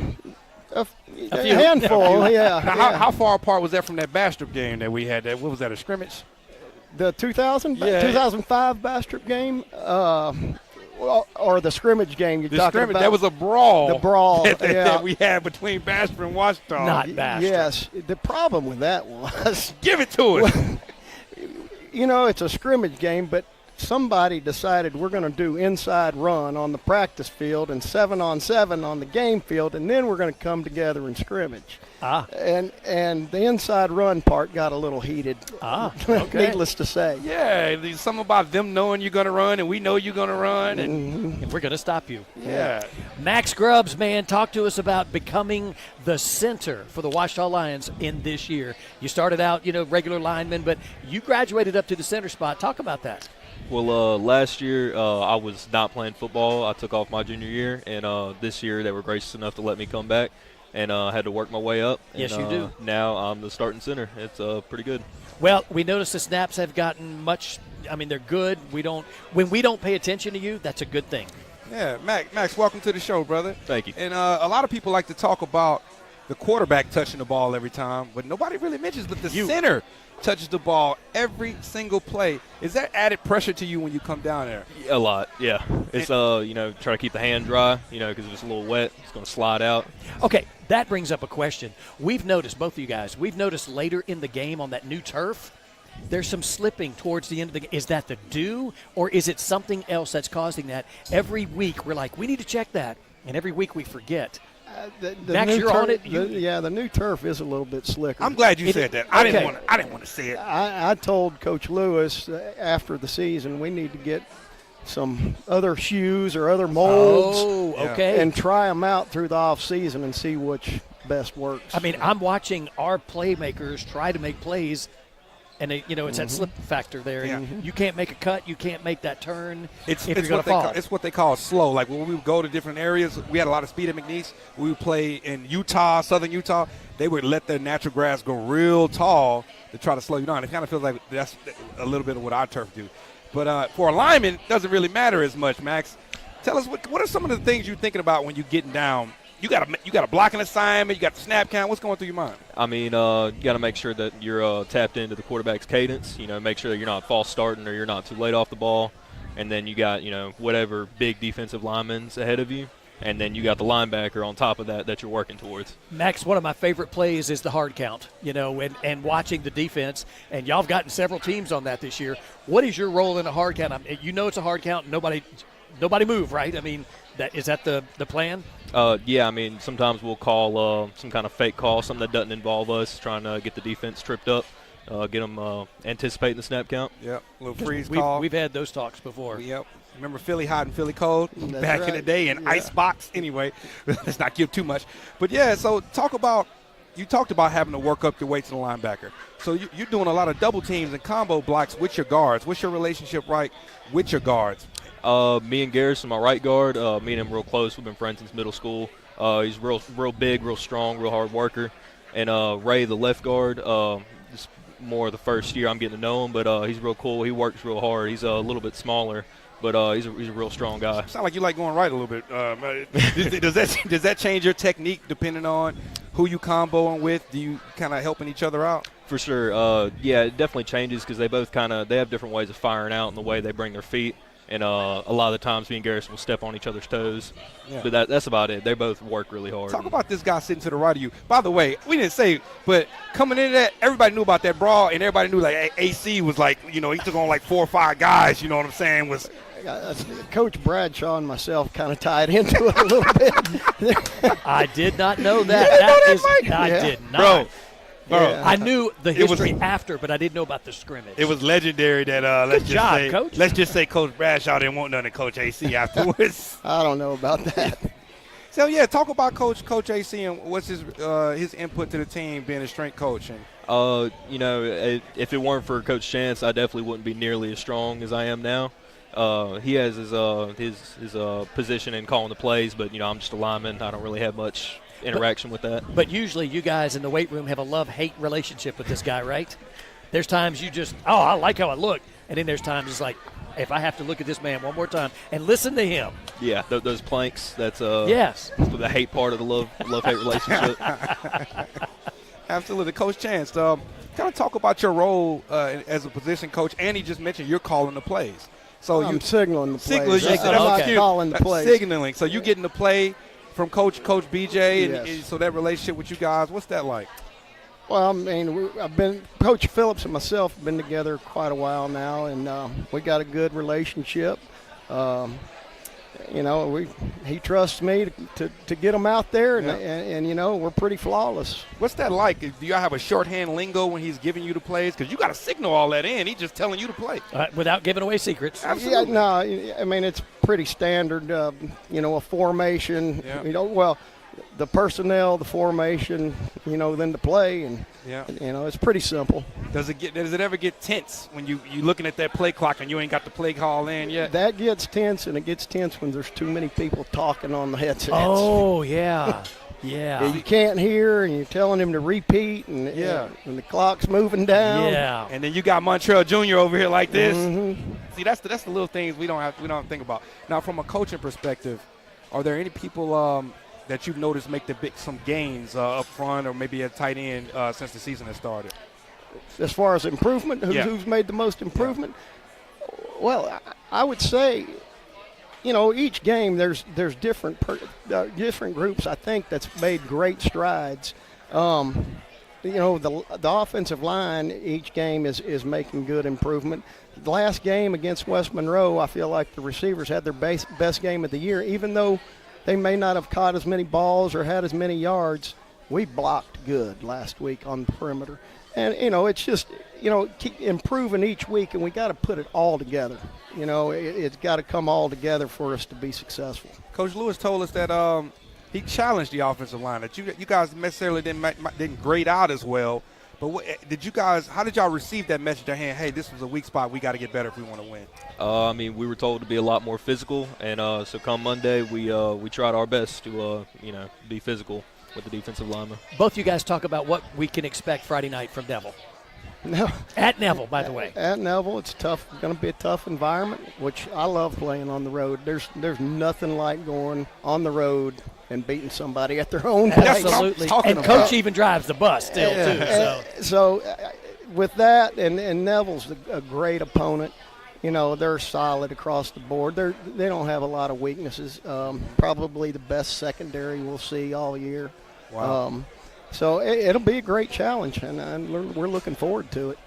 handful, yeah. Now, how far apart was that from that Bastrop game that we had? What was that, a scrimmage? The 2005 Bastrop game, or the scrimmage game you're talking about? That was a brawl. The brawl that we had between Bastrop and Ouachita. Not Bastrop. Yes. The problem with that was give it to us. It's a scrimmage game, but somebody decided we're going to do inside run on the practice field and 7-on-7 on the game field, and then we're going to come together and scrimmage. And the inside run part got a little heated. Okay. Needless to say. Yeah, there's something about them knowing you're going to run, and we know you're going to run, and we're going to stop you. Yeah. Max Grubbs, man, talk to us about becoming the center for the Ouachita Lions in this year. You started out, regular lineman, but you graduated up to the center spot. Talk about that. Well, last year I was not playing football. I took off my junior year, and this year they were gracious enough to let me come back. and had to work my way up. Yes, and, you do. Now I'm the starting center. It's pretty good. Well, we notice the snaps have gotten much. I mean, they're good. When we don't pay attention to you, that's a good thing. Yeah, Max, welcome to the show, brother. Thank you. And a lot of people like to talk about the quarterback touching the ball every time, but nobody really mentions that the center touches the ball every single play. Is that added pressure to you when you come down there? A lot, yeah. It's try to keep the hand dry, because if it's a little wet, it's going to slide out. Okay, that brings up a question. We've noticed, both of you guys, later in the game on that new turf, there's some slipping towards the end of the game. Is that the dew, or is it something else that's causing that? Every week we're like, we need to check that, and every week we forget. Max, you're on it. The new turf is a little bit slicker. I'm glad you said that. I didn't want to say it. I told Coach Lewis after the season we need to get some other shoes or other molds. Oh, okay. And try them out through the off season and see which best works. I mean, I'm watching our playmakers try to make plays. And it's that slip factor there. Yeah. You can't make a cut. You can't make that turn. It's if you're going to fall. It's what they call slow. Like when we would go to different areas, we had a lot of speed at McNeese. We would play in Utah, southern Utah. They would let their natural grass go real tall to try to slow you down. It kind of feels like that's a little bit of what our turf do. But for a lineman, it doesn't really matter as much, Max. Tell us, what are some of the things you're thinking about when you're getting down? You got a blocking assignment. You got the snap count. What's going through your mind? I mean, you got to make sure that you're tapped into the quarterback's cadence. Make sure that you're not false starting or you're not too late off the ball. And then you got, whatever big defensive linemen's ahead of you. And then you got the linebacker on top of that you're working towards. Max, one of my favorite plays is the hard count, and watching the defense. And y'all have gotten several teams on that this year. What is your role in a hard count? It's a hard count. Nobody move, right? I mean, is that the plan? Yeah, I mean, sometimes we'll call some kind of fake call, something that doesn't involve us, trying to get the defense tripped up, get them anticipating the snap count. Yep, a little freeze call. We've had those talks before. Yep. Remember Philly hot and Philly cold back in the day, and icebox. Anyway, let's not give too much. But, yeah, so you talked about having to work up your weight to the linebacker. So you're doing a lot of double teams and combo blocks with your guards. What's your relationship like with your guards? Me and Garrison, my right guard, me and him real close. We've been friends since middle school. He's real big, real strong, real hard worker. And Ray, the left guard, just more the first year I'm getting to know him, but he's real cool. He works real hard. He's a little bit smaller, but he's a real strong guy. Sound like you like going right a little bit. Does that change your technique depending on who you comboing with? Do you kind of helping each other out? For sure. Yeah, it definitely changes because they both they have different ways of firing out and the way they bring their feet. And a lot of the times me and Garrison will step on each other's toes. Yeah. But that's about it. They both work really hard. Talk about this guy sitting to the right of you. By the way, we didn't say, but coming into that, everybody knew about that brawl, and everybody knew, like, AC was like, he took on like 4 or 5 guys, you know what I'm saying, Coach Bradshaw and myself kind of tied into it a little bit. I did not know that. I did not. Bro. Yeah. I knew the history after, but I didn't know about the scrimmage. It was legendary that let's just say Coach Bradshaw didn't want none of Coach AC afterwards. I don't know about that. So yeah, talk about Coach AC and what's his input to the team being a strength coach. And if it weren't for Coach Chance, I definitely wouldn't be nearly as strong as I am now. He has his position in calling the plays, but I'm just a lineman. I don't really have much interaction with that. But usually you guys in the weight room have a love-hate relationship with this guy, right? There's times you just, I like how I look. And then there's times it's like, if I have to look at this man one more time and listen to him. Yeah, those planks, that's yes, the hate part of the love-hate relationship. Absolutely. Coach Chance, kind of talk about your role as a position coach. Andy just mentioned you're calling the plays. So I'm signaling the plays. I'm not calling the plays. Signaling. So you getting the play from Coach BJ, and so that relationship with you guys, what's that like? Well, I mean, Coach Phillips and myself have been together quite a while now, and we got a good relationship. He trusts me to get them out there, and we're pretty flawless. What's that like? Do you have a shorthand lingo when he's giving you the plays? Because you got to signal all that in. He's just telling you to play. Without giving away secrets. Absolutely. Yeah, I mean, it's pretty standard, a formation, the personnel, the formation, then the play, and it's pretty simple. Does it ever get tense when you looking at that play clock and you ain't got the play call in yet? That gets tense, and it gets tense when there's too many people talking on the headsets. Oh yeah. Yeah. You can't hear, and you're telling him to repeat, and and the clock's moving down. Yeah. And then you got Montreal Jr. over here like this. Mm-hmm. See, that's the little things we don't think about. Now, from a coaching perspective, are there any people that you've noticed make some gains up front or maybe at tight end since the season has started? As far as improvement, who's made the most improvement? Yeah. Well, I would say, each game there's different groups, I think, that's made great strides. The offensive line each game is making good improvement. The last game against West Monroe, I feel like the receivers had their best game of the year. Even though they may not have caught as many balls or had as many yards, we blocked good last week on the perimeter. And, it's just, keep improving each week, and we got to put it all together. It's got to come all together for us to be successful. Coach Lewis told us that he challenged the offensive line, that you guys necessarily didn't grade out as well. But how did y'all receive that message at hand? Hey, this was a weak spot. We got to get better if we want to win. We were told to be a lot more physical, and so come Monday, we tried our best to, be physical with the defensive linemen. Both you guys talk about what we can expect Friday night from Neville. No. At Neville, by the way. At Neville, it's tough. It's going to be a tough environment, which I love playing on the road. There's nothing like going on the road and beating somebody at their own place. Absolutely. And Coach even drives the bus still, too. So with that, and Neville's a great opponent. They're solid across the board. They don't have a lot of weaknesses. Probably the best secondary we'll see all year. Wow. So it'll be a great challenge, and we're looking forward to it.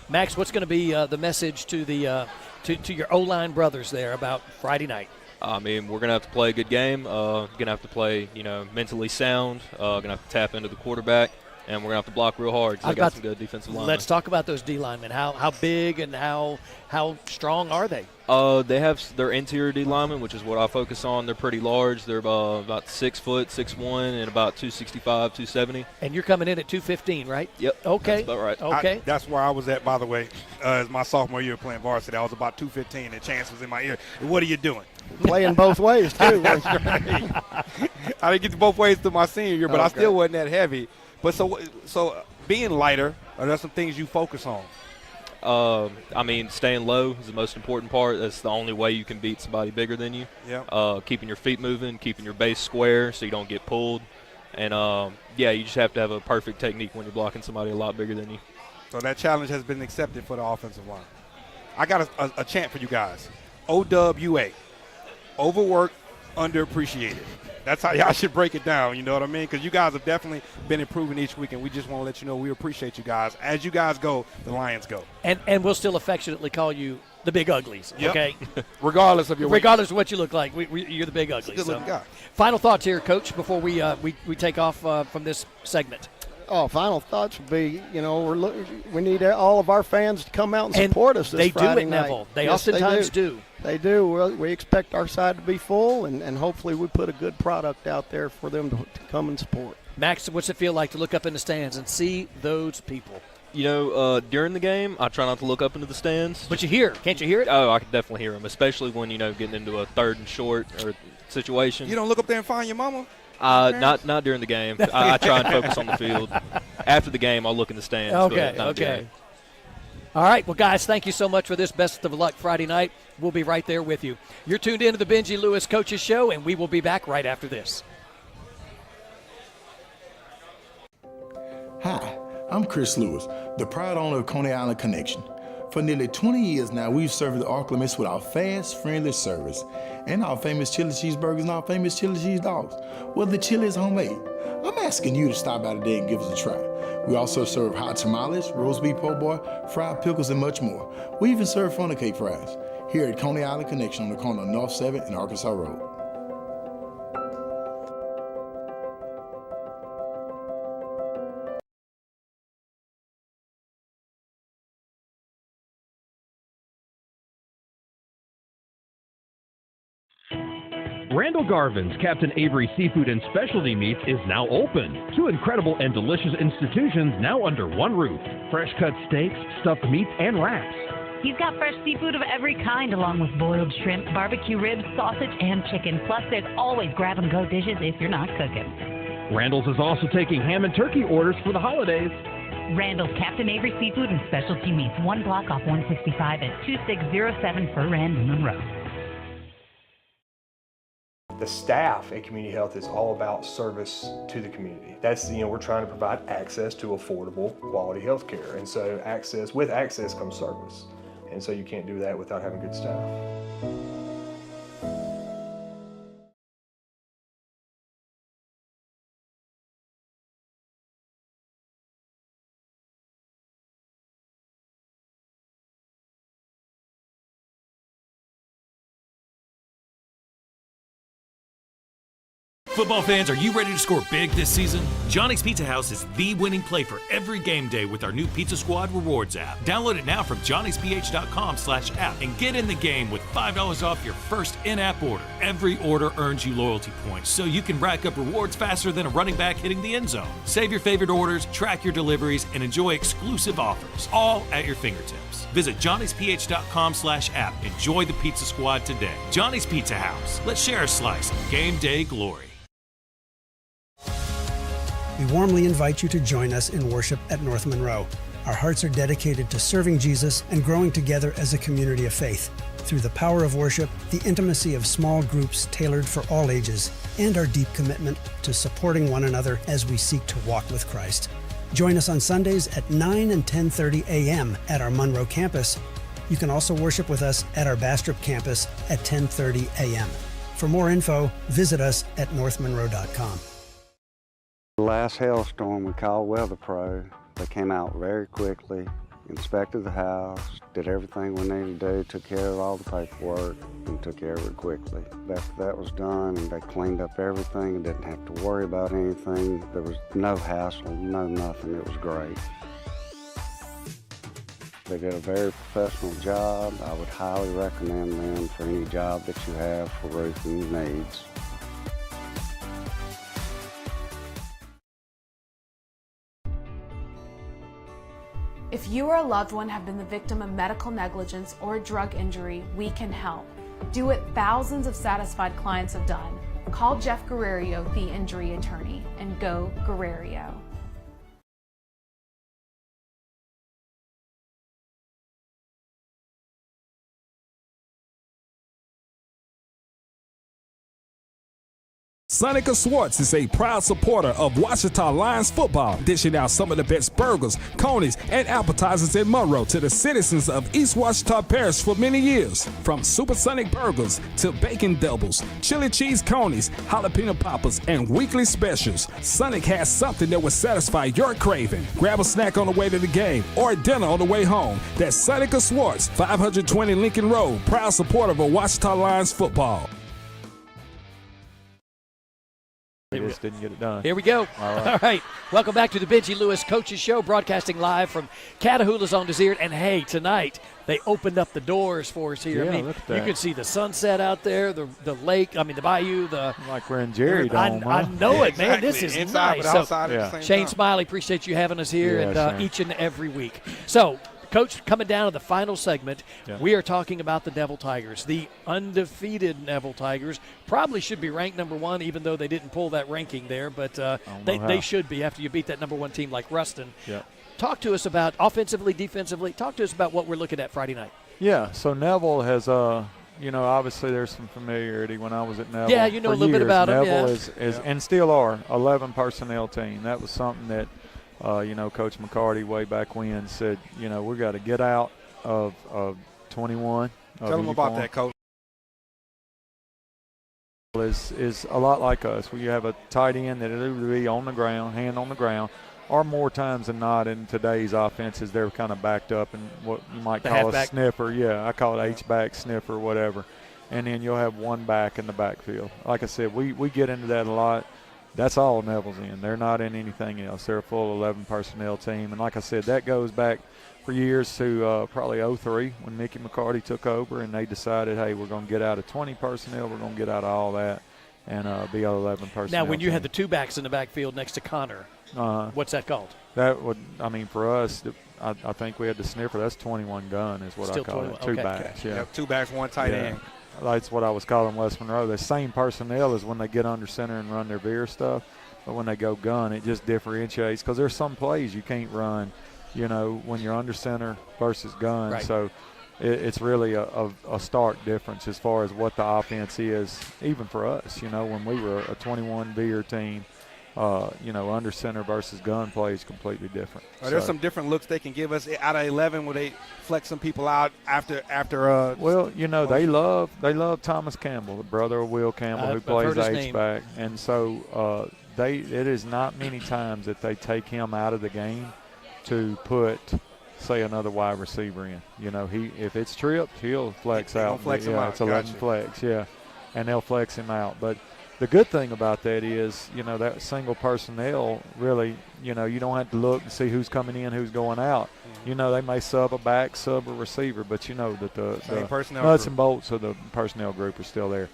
Max, what's going to be the message to the to your O-line brothers there about Friday night? We're going to have to play a good game. Going to have to play, mentally sound. Going to have to tap into the quarterback, and we're going to have to block real hard because they got some good defensive linemen. Let's talk about those D linemen. How big and how strong are they? They have their interior D linemen, which is what I focus on. They're pretty large. They're about 6 foot, 6'1", and about 265, 270. And you're coming in at 215, right? Yep. Okay. That's about right. Okay. That's where I was at, by the way, as my sophomore year playing varsity. I was about 215, and Chance was in my ear. What are you doing? Playing both ways, too. That's right. I didn't get to both ways through my senior year, but I still wasn't that heavy. But so being lighter, are there some things you focus on? Staying low is the most important part. That's the only way you can beat somebody bigger than you. Yeah. Keeping your feet moving, keeping your base square so you don't get pulled. And, you just have to have a perfect technique when you're blocking somebody a lot bigger than you. So that challenge has been accepted for the offensive line. I got a chant for you guys. OWA. Overworked, underappreciated. That's how y'all should break it down, you know what I mean? Because you guys have definitely been improving each week, and we just want to let you know we appreciate you guys. As you guys go, the Lions go. And we'll still affectionately call you the Big Uglies, okay? Regardless of your Regardless of what you look like, you're the Big Uglies. Good-looking guy. Final thoughts here, Coach, before we take off from this segment. Oh, final thoughts would be, we need all of our fans to come out and support us this Friday night. They do at Neville. They oftentimes do. They do. We expect our side to be full, and hopefully we put a good product out there for them to come and support. Max, what's it feel like to look up in the stands and see those people? During the game, I try not to look up into the stands. But you hear. Can't you hear it? Oh, I can definitely hear them, especially when, getting into a third and short or situation. You don't look up there and find your mama? Not during the game. I try and focus on the field. After the game, I'll look in the stands. Okay. All right. Well, guys, thank you so much for this. Best of luck Friday night. We'll be right there with you. You're tuned into the Benji Lewis Coaches Show, and we will be back right after this. Hi, I'm Chris Lewis, the proud owner of Coney Island Connection. For nearly 20 years now, we've served the Arklamis with our fast, friendly service and our famous chili cheeseburgers and our famous chili cheese dogs. Well, the chili is homemade. I'm asking you to stop by today and give us a try. We also serve hot tamales, roast beef po' boy, fried pickles, and much more. We even serve funnel cake fries here at Coney Island Connection on the corner of North 7th and Arkansas Road. Randall Garvin's Captain Avery Seafood and Specialty Meats is now open. 2 incredible and delicious institutions now under one roof. Fresh cut steaks, stuffed meats, and wraps. He's got fresh seafood of every kind, along with boiled shrimp, barbecue ribs, sausage, and chicken. Plus, there's always grab-and-go dishes if you're not cooking. Randall's is also taking ham and turkey orders for the holidays. Randall's Captain Avery Seafood and Specialty Meats, 1 block off 165 at 2607 Fur Rand, Monroe. The staff at Community Health is all about service to the community. That's, we're trying to provide access to affordable, quality health care. And so with access comes service. And so you can't do that without having good staff. Football fans, are you ready to score big this season? Johnny's Pizza House is the winning play for every game day with our new Pizza Squad Rewards app. Download it now from johnnysph.com/app and get in the game with $5 off your first in-app order. Every order earns you loyalty points, so you can rack up rewards faster than a running back hitting the end zone. Save your favorite orders, track your deliveries, and enjoy exclusive offers, all at your fingertips. Visit johnnysph.com/app. Enjoy the Pizza Squad today. Johnny's Pizza House. Let's share a slice of game day glory. We warmly invite you to join us in worship at North Monroe. Our hearts are dedicated to serving Jesus and growing together as a community of faith. Through the power of worship, the intimacy of small groups tailored for all ages, and our deep commitment to supporting one another as we seek to walk with Christ. Join us on Sundays at 9 and 10:30 a.m. at our Monroe campus. You can also worship with us at our Bastrop campus at 10:30 a.m. For more info, visit us at northmonroe.com. The last hailstorm we called Weather Pro. They came out very quickly, inspected the house, did everything we needed to do, took care of all the paperwork, and took care of it quickly. After that was done, and they cleaned up everything and didn't have to worry about anything. There was no hassle, no nothing. It was great. They did a very professional job. I would highly recommend them for any job that you have for roofing needs. If you or a loved one have been the victim of medical negligence or a drug injury, we can help. Do what thousands of satisfied clients have done. Call Jeff Guerrero, the injury attorney, and go Guerrero. Sonica Swartz is a proud supporter of Ouachita Lions football, dishing out some of the best burgers, conies, and appetizers in Monroe to the citizens of East Ouachita Parish for many years. From supersonic burgers to bacon doubles, chili cheese conies, jalapeno poppers, and weekly specials, Sonic has something that will satisfy your craving. Grab a snack on the way to the game or dinner on the way home. That's Sonica Swartz, 520 Lincoln Road, proud supporter of Ouachita Lions football. They just didn't get it done. Here we go. All right. Welcome back to the Benji Lewis Coaches Show, broadcasting live from Catahoula's on Desert. And, hey, tonight they opened up the doors for us here. Yeah, I mean, look at you that. could see the sunset out there, the lake, the bayou. Like we're in Jerry Dome, I know Yeah, it, man. exactly. This is Inside nice. but outside at the same Shane time. Smiley, appreciate you having us here Yeah, and Shane. each and every week. So, Coach, coming down to the final segment, Yeah. we are talking about the Devil Tigers, the undefeated Devil Tigers. Probably should be ranked number one, even though they didn't pull that ranking there, but they should be after you beat that number one team like Ruston. Yeah. Talk to us about offensively, defensively. Talk to us about what we're looking at Friday night. Yeah, so Neville has, obviously there's some familiarity when I was at Neville. Yeah, you know for a little bit years. about him, Neville yeah. is and still are, 11 personnel team. That was something that, Coach McCarty way back when said, we got to get out of 21. Tell them about that, Coach. Is a lot like us, where you have a tight end that will either be on the ground, hand on the ground, or more times than not in today's offenses, they're kind of backed up in what you might The call a halfback. sniffer. Yeah, I call it H-back, sniffer, whatever. And then you'll have one back in the backfield. Like I said, we get into that a lot. That's all Neville's in. They're not in anything else. They're a full 11 personnel team. And like I said, that goes back for years to probably 03 when Mickey McCarty took over, and they decided, hey, we're going to get out of 20 personnel. We're going to get out of all that and be an 11 personnel Now, when you team. had the two backs in the backfield next to Connor, what's that called? That would, for us, I think we had the sniffer. That's 21 gun is what Still I call 21, it. Two okay. backs, yeah. Yep, 2 backs, 1 tight end. That's what I was calling West Monroe. The same personnel as when they get under center and run their veer stuff. but when they go gun, it just differentiates because there's some plays you can't run, you know, when you're under center versus gun. Right. So it's really a stark difference as far as what the offense is, even for us. You know, when we were a 21 Veer team, you know, under center versus gun play is completely different. Are there some different looks they can give us out of 11 where they flex some people out after? Well, you know, they love Thomas Campbell, the brother of Will Campbell, who plays H-back. And so it is not many times that they take him out of the game to put, say, another wide receiver in. You know, if it's tripped, he'll flex out. Flex him out. It's 11 flex, and they'll flex him out. But the good thing about that is, you know, that single personnel really, you know, you don't have to look and see who's coming in, who's going out. You know, they may sub a back, sub a receiver, but you know that the nuts and bolts of the personnel group are still there.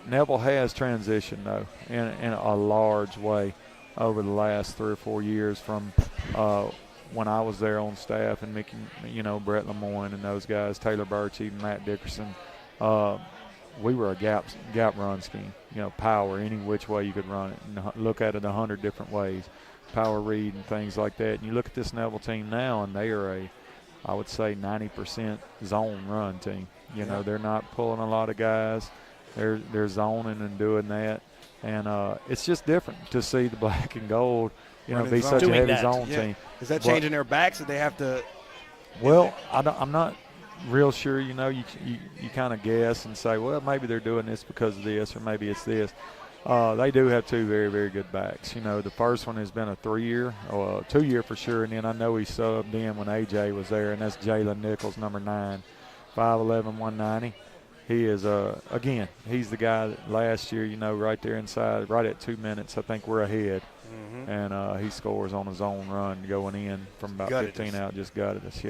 Neville has transitioned, though, in a large way over the last 3 or 4 years from when I was there on staff and Mickey, you know, Brett Lemoyne and those guys, Taylor Birch, even Matt Dickerson. We were a gap run scheme, you know, power, any which way you could run it, and look at it 100 different ways, power read and things like that. And you look at this Neville team now, and they are I would say 90% zone run team. You know, they're not pulling a lot of guys. They're zoning and doing that. And it's just different to see the black and gold, you know, be such a heavy zone team. Is that changing their backs that they have to? Well, I'm not real sure. You know, you kind of guess and say, well, maybe they're doing this because of this, or maybe it's this. They do have 2 very, very good backs. You know, the first one has been a 3-year, 2-year for sure, and then I know he subbed in when AJ was there, and that's Jalen Nichols, number 9, 5'11", 190. He is, again, he's the guy that last year, you know, right there inside, right at 2 minutes, I think we're ahead. And he scores on his own run going in from about 15 out, just gutted us,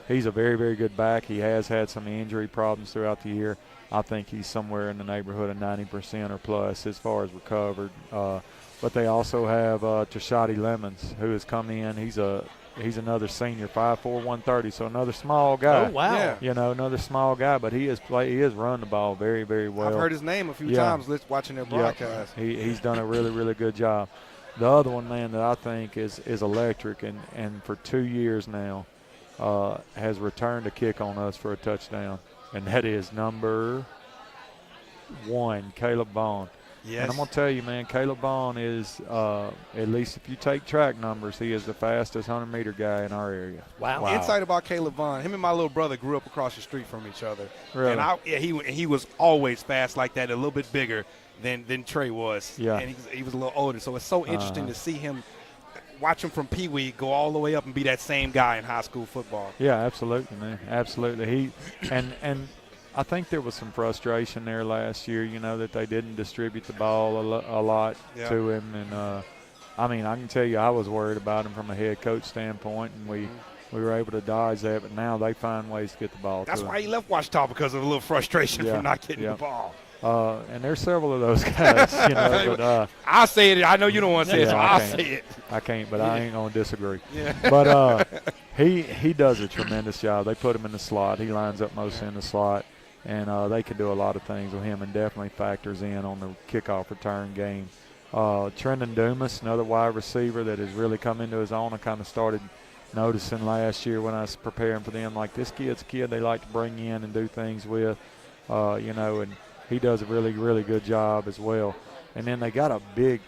He's a very, very good back. He has had some injury problems throughout the year. I think he's somewhere in the neighborhood of 90% or plus as far as recovered. But they also have Tashadi Lemons, who has come in. He's another senior, 5'4", 130, so another small guy. Oh, wow. Yeah. You know, another small guy, but he has run the ball very, very well. I've heard his name a few times watching their broadcast. He's done a really, really good job. The other one, man, that I think is electric, and for 2 years now has returned a kick on us for a touchdown, and that is number 1, Caleb Vaughn. Yes. And I'm going to tell you, man, Caleb Vaughn is, at least if you take track numbers, he is the fastest 100-meter guy in our area. Wow. Insight about Caleb Vaughn, him and my little brother grew up across the street from each other. Really? And he was always fast like that, a little bit bigger than Trey was. Yeah. And he was a little older, so it's so interesting to see him, watch him from Pee Wee go all the way up and be that same guy in high school football. Yeah, absolutely, man. Absolutely. And I think there was some frustration there last year, you know, that they didn't distribute the ball a lot to him. And, I mean, I can tell you I was worried about him from a head coach standpoint, and we were able to dodge that. But now they find ways to get the ball That's to why him. he left Ouachita, because of a little frustration from not getting the ball. And there's several of those guys, you know. But I'll say it. I know you don't want to say it, so I'll say it. I can't, but I ain't going to disagree. Yeah. But he does a tremendous job. They put him in the slot. He lines up mostly in the slot. And they can do a lot of things with him, and definitely factors in on the kickoff return game. Trendon Dumas, another wide receiver that has really come into his own. I kind of started noticing last year when I was preparing for them, like, this kid's a kid they like to bring in and do things with, you know, and he does a really, really good job as well. And then they got a big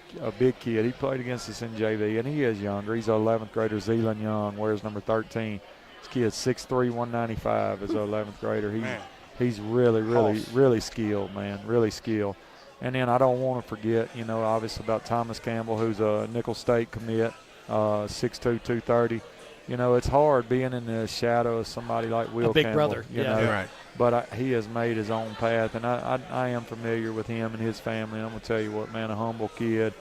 kid. He played against us in JV, and he is younger. He's an 11th grader, Zeeland Young, wears number 13. This kid's 6'3", 195 as an 11th grader. He's really skilled, man, really skilled. And then I don't want to forget, you know, obviously about Thomas Campbell, who's a Nicholls State commit, 6'2", 230. You know, it's hard being in the shadow of somebody like Will big Campbell. Brother, you know? Right. But he has made his own path, and I am familiar with him and his family. I'm going to tell you what, man, a humble kid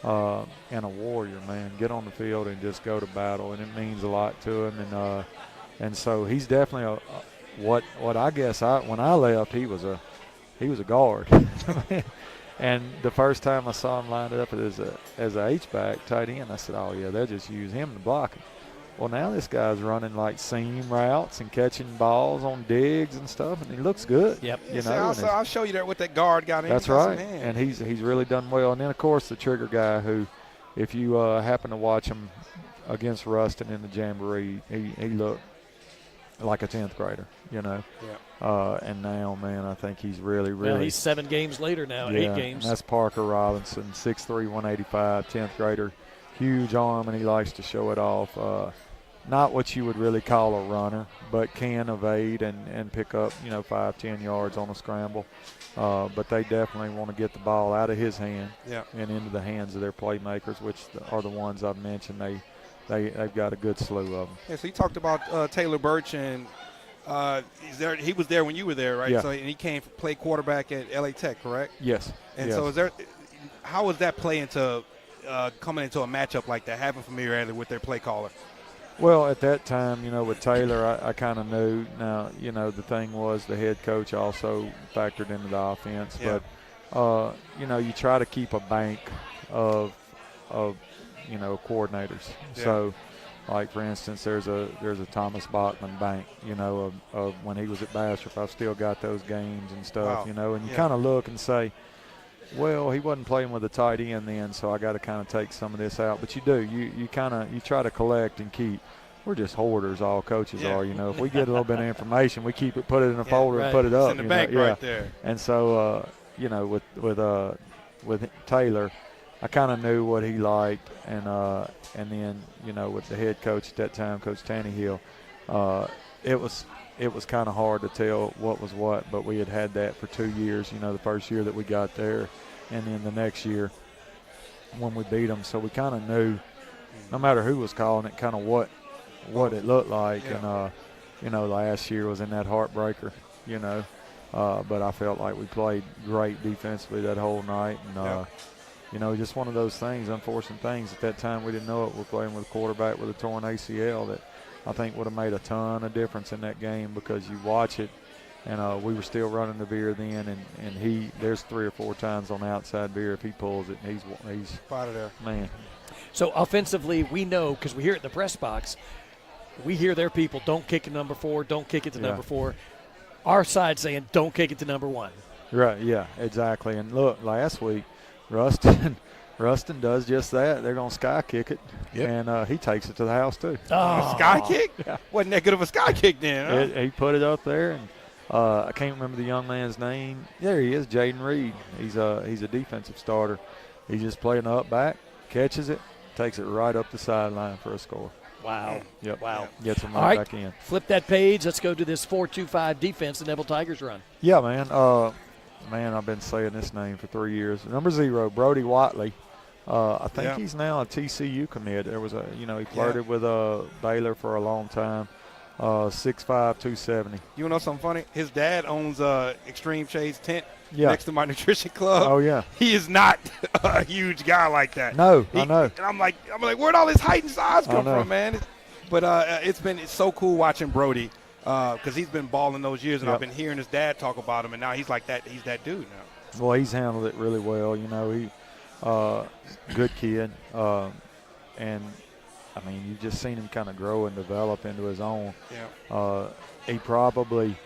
and a warrior, man. Get on the field and just go to battle, and it means a lot to him. And so he's definitely what I guess when I left, he was a guard. And the first time I saw him lined up as a H-back tight end, I said, oh, yeah, they'll just use him to block him. Well, now this guy's running like seam routes and catching balls on digs and stuff, and he looks good. Yep. You know, I'll show you that what that guard got in. That's right. And he's really done well. And then, of course, the trigger guy who, if you happen to watch him against Ruston in the Jamboree, he looked like a 10th grader, you know. Yeah. And now, man, I think he's really. Well, he's 7 games later now, 8 games. And that's Parker Robinson, 6'3", 185, 10th grader. Huge arm, and he likes to show it off. Not what you would really call a runner, but can evade and pick up, 5-10 yards on a scramble. But they definitely want to get the ball out of his hand and into the hands of their playmakers, which are the ones I've mentioned. They've got a good slew of them. Yeah, so you talked about Taylor Birch, and he was there when you were there, right? Yeah. So, and he came to play quarterback at LA Tech, correct? Yes. And yes. so how was that play into coming into a matchup like that, having familiarity with their play caller? Well, at that time, with Taylor, I kind of knew. Now, the thing was the head coach also factored into the offense. Yeah. But, you try to keep a bank of coordinators. Yeah. So, like, for instance, there's a Thomas Bachman bank, of when he was at Bastrop. I've still got those games and stuff, Wow. and you kind of look and say, well, he wasn't playing with a tight end then, so I got to kind of take some of this out. But you do. You try to collect and keep. We're just hoarders, all coaches are. If we get a little bit of information, we keep it, put it in a folder, and put it up. It's in the bank right there. And so, with Taylor, I kind of knew what he liked, and then with the head coach at that time, Coach Tannehill, it was kind of hard to tell what was what, but we had that for 2 years, the first year that we got there, and then the next year when we beat them. So we kind of knew, no matter who was calling it, kind of what it looked like. Yeah. And, last year was in that heartbreaker, but I felt like we played great defensively that whole night. And, just one of those things, unfortunate things. At that time, we didn't know it. We're playing with a quarterback with a torn ACL that I think would have made a ton of difference in that game, because you watch it, and we were still running the veer then, and there's 3 or 4 times on the outside veer. If he pulls it, he's out of there. Man. So offensively, we know, because we hear it in the press box, we hear their people, don't kick it to number 4, don't kick it to number 4. Our side saying, don't kick it to number 1. Right, yeah, exactly. And look, last week, Ruston does just that. They're going to sky kick it, and he takes it to the house too. Oh. A sky kick? Yeah. Wasn't that good of a sky kick then, huh? He put it up there, and I can't remember the young man's name. There he is, Jaden Reed. He's a defensive starter. He's just playing up back, catches it, takes it right up the sideline for a score. Wow. Yep. Wow. Gets him All right right, back in. Flip that page. Let's go to this 4-2-5 defense the Neville Tigers run. Yeah, man. I've been saying this name for 3 years. Number 0, Brody Watley. I think he's now a TCU commit. There was he flirted with Baylor for a long time. 6'5", 270. You know something funny? His dad owns Extreme Shades Tent next to my nutrition club. Oh yeah. He is not a huge guy like that. No, I know. And I'm like, where'd all this height and size come from, man? But it's so cool watching Brody, because he's been balling those years, and I've been hearing his dad talk about him, and now he's like that. He's that dude now. Well, he's handled it really well. He good kid, and I mean, you've just seen him kind of grow and develop into his own. Yeah. He probably,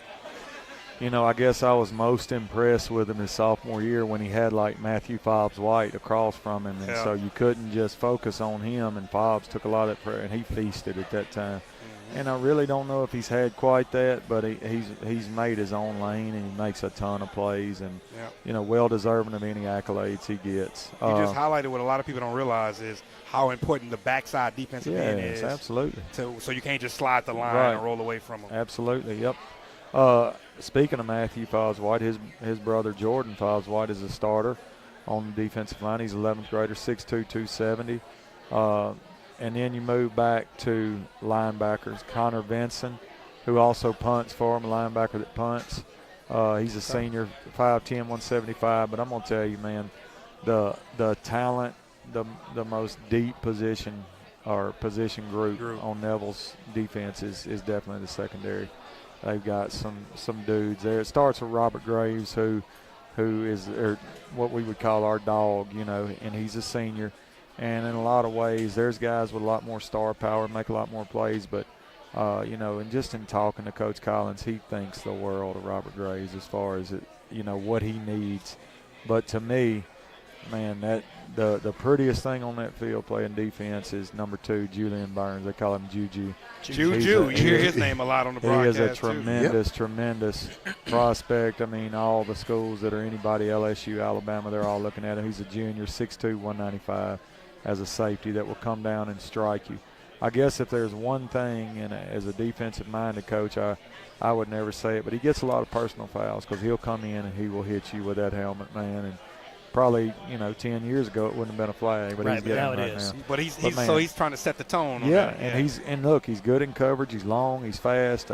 I guess I was most impressed with him his sophomore year when he had like Matthew Fobbs-White across from him, and so you couldn't just focus on him. And Fobbs took a lot of that prayer, and he feasted at that time. And I really don't know if he's had quite that, but he's made his own lane, and he makes a ton of plays, and well deserving of any accolades he gets. You just highlighted what a lot of people don't realize is how important the backside defensive end is. Absolutely. So you can't just slide the line and roll away from them. Absolutely. Yep. Speaking of Matthew Fobbs-White, his brother Jordan Fobbs-White is a starter on the defensive line. He's 11th grader, 6'2", 270. And then you move back to linebackers. Connor Vinson, who also punts for him, a linebacker that punts. He's a senior, 5'10", 175. But I'm going to tell you, man, the talent, the most deep position or position group on Neville's defense is definitely the secondary. They've got some dudes there. It starts with Robert Graves, who is what we would call our dog, and he's a senior. And in a lot of ways, there's guys with a lot more star power, make a lot more plays. But, and just in talking to Coach Collins, he thinks the world of Robert Graves as far as, what he needs. But to me, man, that the prettiest thing on that field playing defense is number 2, Julian Burns. They call him Juju. Juju. You hear his name a lot on the broadcast. He is a tremendous prospect. I mean, all the schools that are anybody, LSU, Alabama, they're all looking at him. He's a junior, 6'2", 195, as a safety that will come down and strike you. I guess if there's one thing, and as a defensive-minded coach, I would never say it, but he gets a lot of personal fouls because he'll come in and he will hit you with that helmet, man. And probably, 10 years ago it wouldn't have been a flag, but he's getting now it it right is. now. But he's trying to set the tone. Yeah, on that. and look, he's good in coverage. He's long. He's fast.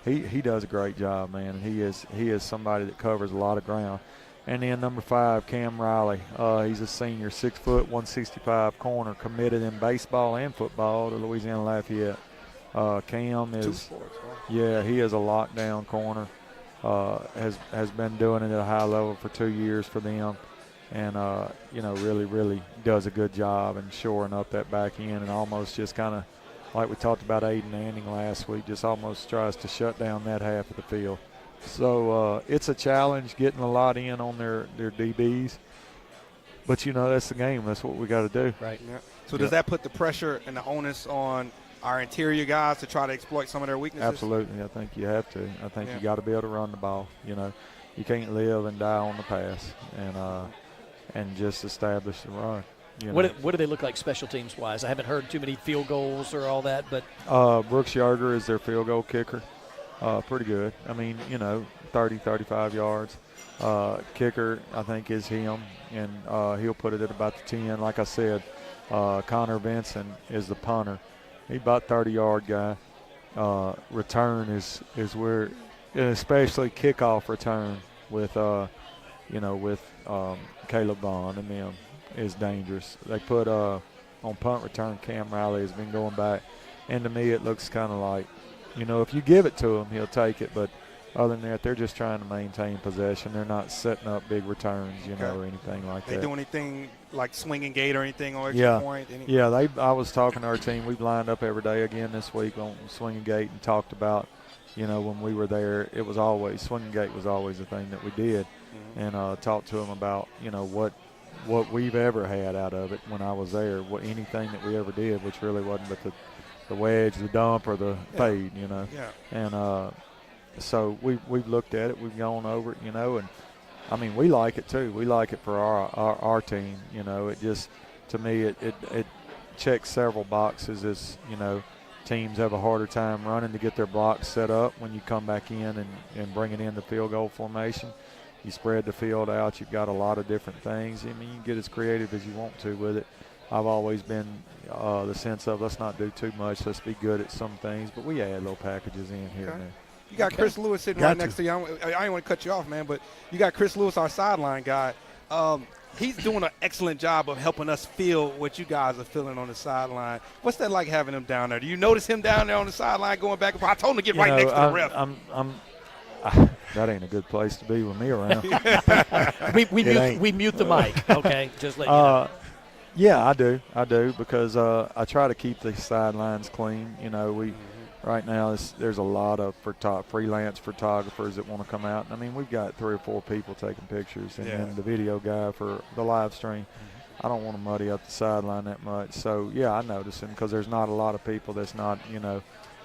He does a great job, man. He is somebody that covers a lot of ground. And then number 5, Cam Riley. He's a senior, 6 foot, 165 corner, committed in baseball and football to Louisiana Lafayette. Cam is, 2 sports, right? Yeah, he is a lockdown corner. Has been doing it at a high level for 2 years for them, and really does a good job in shoring up that back end, and almost just kind of like we talked about Aiden Anning last week, just almost tries to shut down that half of the field. So it's a challenge getting a lot in on their DBs. But, that's the game. That's what we got to do. Right. Yeah. So does that put the pressure and the onus on our interior guys to try to exploit some of their weaknesses? Absolutely. I think you have to. I think you got to be able to run the ball. You can't live and die on the pass and just establish the run. What do they look like special teams-wise? I haven't heard too many field goals or all that. But Brooks Yarger is their field goal kicker. Pretty good. I mean, 30, 35 yards. Kicker, I think, is him, and he'll put it at about the 10. Like I said, Connor Benson is the punter. He's about 30-yard guy. Return is where, especially kickoff return with, Caleb Vaughn and them is dangerous. They put on punt return, Cam Riley has been going back, and to me it looks kind of like, if you give it to him, he'll take it. But other than that, they're just trying to maintain possession. They're not setting up big returns, or anything like that. They do anything like swinging gate or anything or extra point? I was talking to our team. We've lined up every day again this week on swinging gate and talked about, when we were there, it was always swinging gate was always the thing that we did, and talked to them about, what we've ever had out of it when I was there, anything that we ever did, which really wasn't but the wedge, the dump, or the fade, And so we've looked at it, we've gone over it, and I mean, we like it too. We like it for our team, It just, to me, it checks several boxes. As teams have a harder time running to get their blocks set up when you come back in and bring it in the field goal formation. You spread the field out. You've got a lot of different things. I mean, you can get as creative as you want to with it. I've always been the sense of let's not do too much. Let's be good at some things, but we add little packages in here and there. You got Chris Lewis sitting right next to you. I didn't want to cut you off, man, but you got Chris Lewis, our sideline guy. He's doing an excellent job of helping us feel what you guys are feeling on the sideline. What's that like having him down there? Do you notice him down there on the sideline going back and forth? I told him to get right next to the ref. That ain't a good place to be with me around. we mute the mic, okay? Just let you know. Yeah, I do because I try to keep the sidelines clean. Right now there's a lot of freelance photographers that want to come out. I mean, we've got 3 or 4 people taking pictures, and then the video guy for the live stream. I don't want to muddy up the sideline that much. So, I notice him because there's not a lot of people that's not,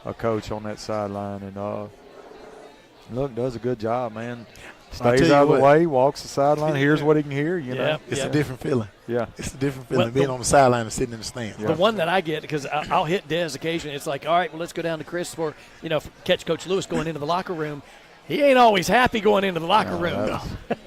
a coach on that sideline. And, look, does a good job, man. Stays out of the way, walks the sideline, hears what he can hear, It's a different feeling. Yeah. It's a different feeling being on the sideline and sitting in the stands. The one that I get, because I'll hit Des occasionally, it's like, all right, well, let's go down to Chris for catch Coach Lewis going into the locker room. He ain't always happy going into the locker room.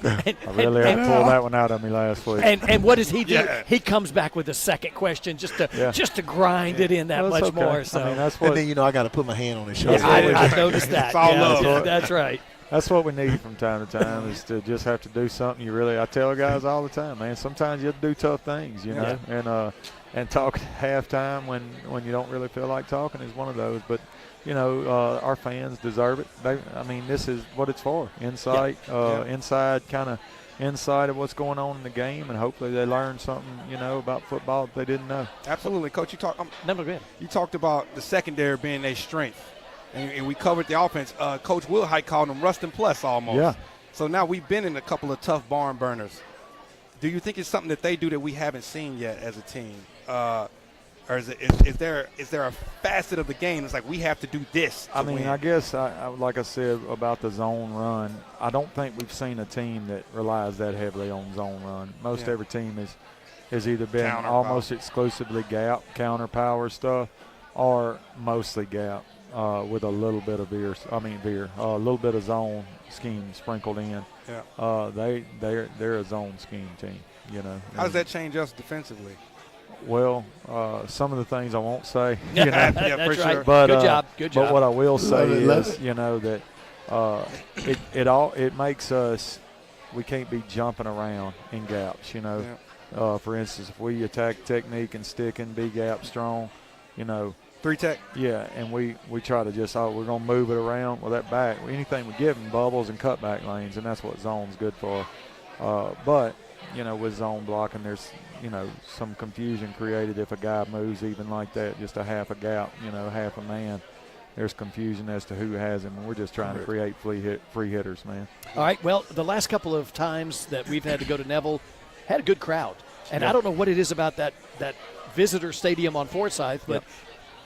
I really had to pull that one out of me last week. And what does he do? He comes back with a second question just to grind it in that much more. So. I mean, that's what, and then, I got to put my hand on his shoulder. I noticed that. It's all love. That's right. That's what we need from time to time is to just have to do something. I tell guys all the time, man, sometimes you have to do tough things, and talk at halftime when you don't really feel like talking is one of those. But, our fans deserve it. This is what it's for. Inside kind of insight of what's going on in the game, and hopefully they learn something, about football that they didn't know. Absolutely, Coach. You go You talked about the secondary being their strength, and we covered the offense. Coach Wilhite called them Rustin Plus almost. Yeah. So now we've been in a couple of tough barn burners. Do you think it's something that they do that we haven't seen yet as a team? Or is there a facet of the game that's like we have to do this to win? I guess, like I said about the zone run, I don't think we've seen a team that relies that heavily on zone run. Most every team has either been Counter almost exclusively gap, counter power stuff, or mostly gap with a little bit of a little bit of zone scheme sprinkled in. Yeah. They're a zone scheme team. How does that change us defensively? Well, some of the things I won't say. That's for right. sure. But, Good job. But what I will say Love is, it. that it makes us. We can't be jumping around in gaps. For instance, if we attack technique and stick and be gap strong, 3-tech. Yeah, and we try to just we're gonna move it around. Well, that back anything we give them bubbles and cutback lanes, and that's what zone's good for. But with zone blocking, there's some confusion created if a guy moves even like that, just a half a gap, half a man. There's confusion as to who has him, and we're just trying to create free hitters, man. All right, well, the last couple of times that we've had to go to Neville, had a good crowd. And I don't know what it is about that visitor stadium on Forsyth, but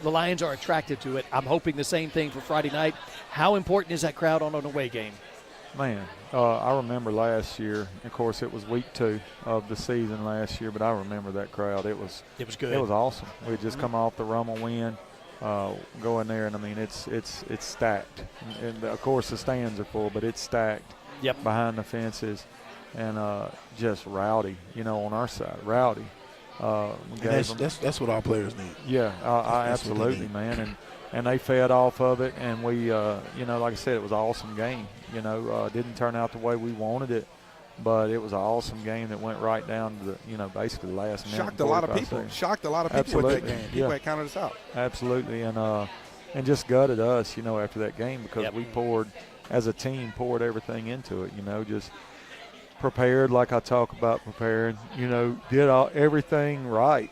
the Lions are attracted to it. I'm hoping the same thing for Friday night. How important is that crowd on an away game? Man, I remember last year. Of course, it was week 2 of the season last year, but I remember that crowd. It was good. It was awesome. We had just come off the Rummel win, go in there, and it's stacked. And of course, the stands are full, but it's stacked. Yep. Behind the fences, and just rowdy. On our side, rowdy. That's what our players need. Yeah, absolutely, man. And they fed off of it, and we, like I said, it was an awesome game. Didn't turn out the way we wanted it, but it was an awesome game that went right down to the, basically the last minute. Shocked a lot of people. Shocked a lot of people with that game. People had counted us out. Absolutely, and just gutted us, after that game because we as a team, poured everything into it. Just prepared like I talk about preparing. Did everything right.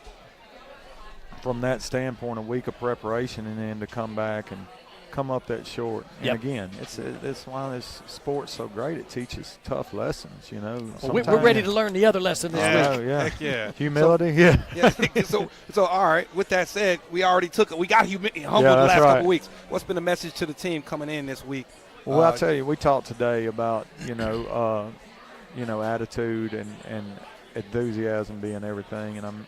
From that standpoint, a week of preparation, and then to come back and come up that short. And again, it's why this sport's so great. It teaches tough lessons, Well, we're ready to learn the other lesson this week. Heck yeah. Humility, So, all right, with that said, we got humbled the last couple weeks. What's been the message to the team coming in this week? Well, I'll tell you, we talked today about, attitude and enthusiasm being everything. And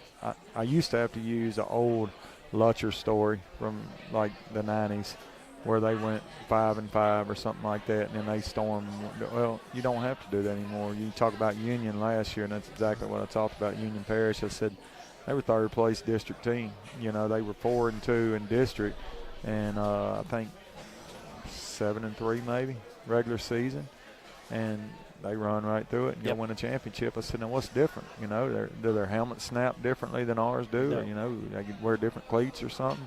I used to have to use an old Lutcher story from like the 90s where they went 5-5 or something like that, and then they stormed. Well, you don't have to do that anymore. You talk about Union last year, and that's exactly what I talked about, Union Parish. I said they were third place district team. They were 4-2 in district, and I think 7-3 maybe regular season, and they run right through it and go win a championship. I said, now what's different? Do their helmets snap differently than ours do? Or, they could wear different cleats or something?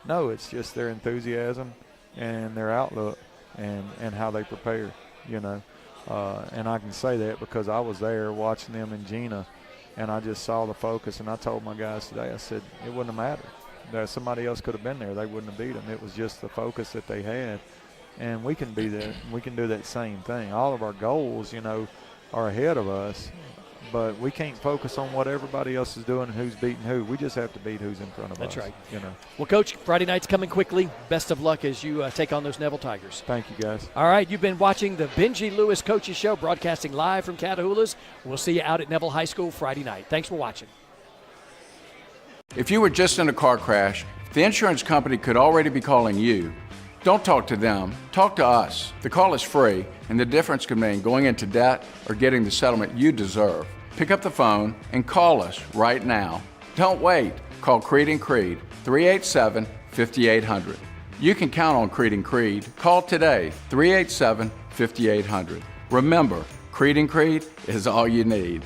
No, it's just their enthusiasm and their outlook and how they prepare, and I can say that because I was there watching them in Gina, and I just saw the focus, and I told my guys today, I said, it wouldn't have mattered. That somebody else could have been there. They wouldn't have beat them. It was just the focus that they had. And we can be there. We can do that same thing. All of our goals, are ahead of us, but we can't focus on what everybody else is doing and who's beating who. We just have to beat who's in front of us. That's right. Well, Coach, Friday night's coming quickly. Best of luck as you take on those Neville Tigers. Thank you, guys. All right, you've been watching the Benji Lewis Coaches Show, broadcasting live from Catahoula's. We'll see you out at Neville High School Friday night. Thanks for watching. If you were just in a car crash, the insurance company could already be calling you. Don't talk to them, talk to us. The call is free, and the difference could mean going into debt or getting the settlement you deserve. Pick up the phone and call us right now. Don't wait. Call Creed & Creed, 387-5800. You can count on Creed & Creed. Call today, 387-5800. Remember, Creed & Creed is all you need.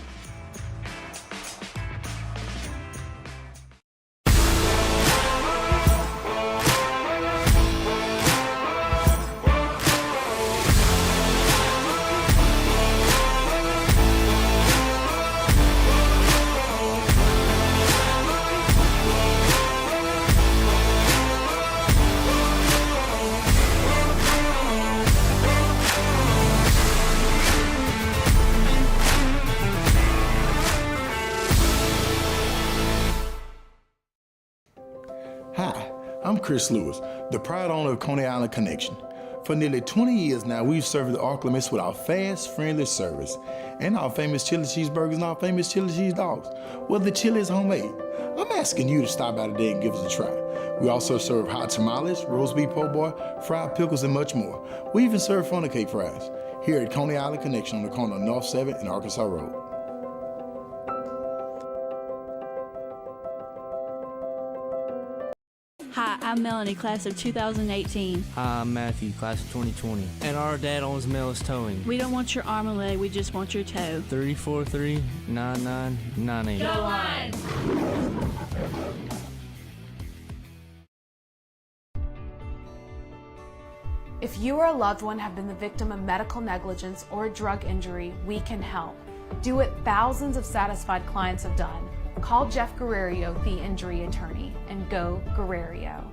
Chris Lewis, the proud owner of Coney Island Connection. For nearly 20 years now, we've served the Oklahomites with our fast, friendly service and our famous chili cheeseburgers and our famous chili cheese dogs. Well, the chili is homemade. I'm asking you to stop by today and give us a try. We also serve hot tamales, roast beef po' boy, fried pickles, and much more. We even serve funnel cake fries here at Coney Island Connection on the corner of North 7th and Arkansas Road. Hi, I'm Melanie, class of 2018. Hi, I'm Matthew, class of 2020. And our dad owns Mel's Towing. We don't want your arm and leg, we just want your toe. 343-9998. Go on! If you or a loved one have been the victim of medical negligence or a drug injury, we can help. Do what thousands of satisfied clients have done. Call Jeff Guerrero, the injury attorney, and go Guerrero.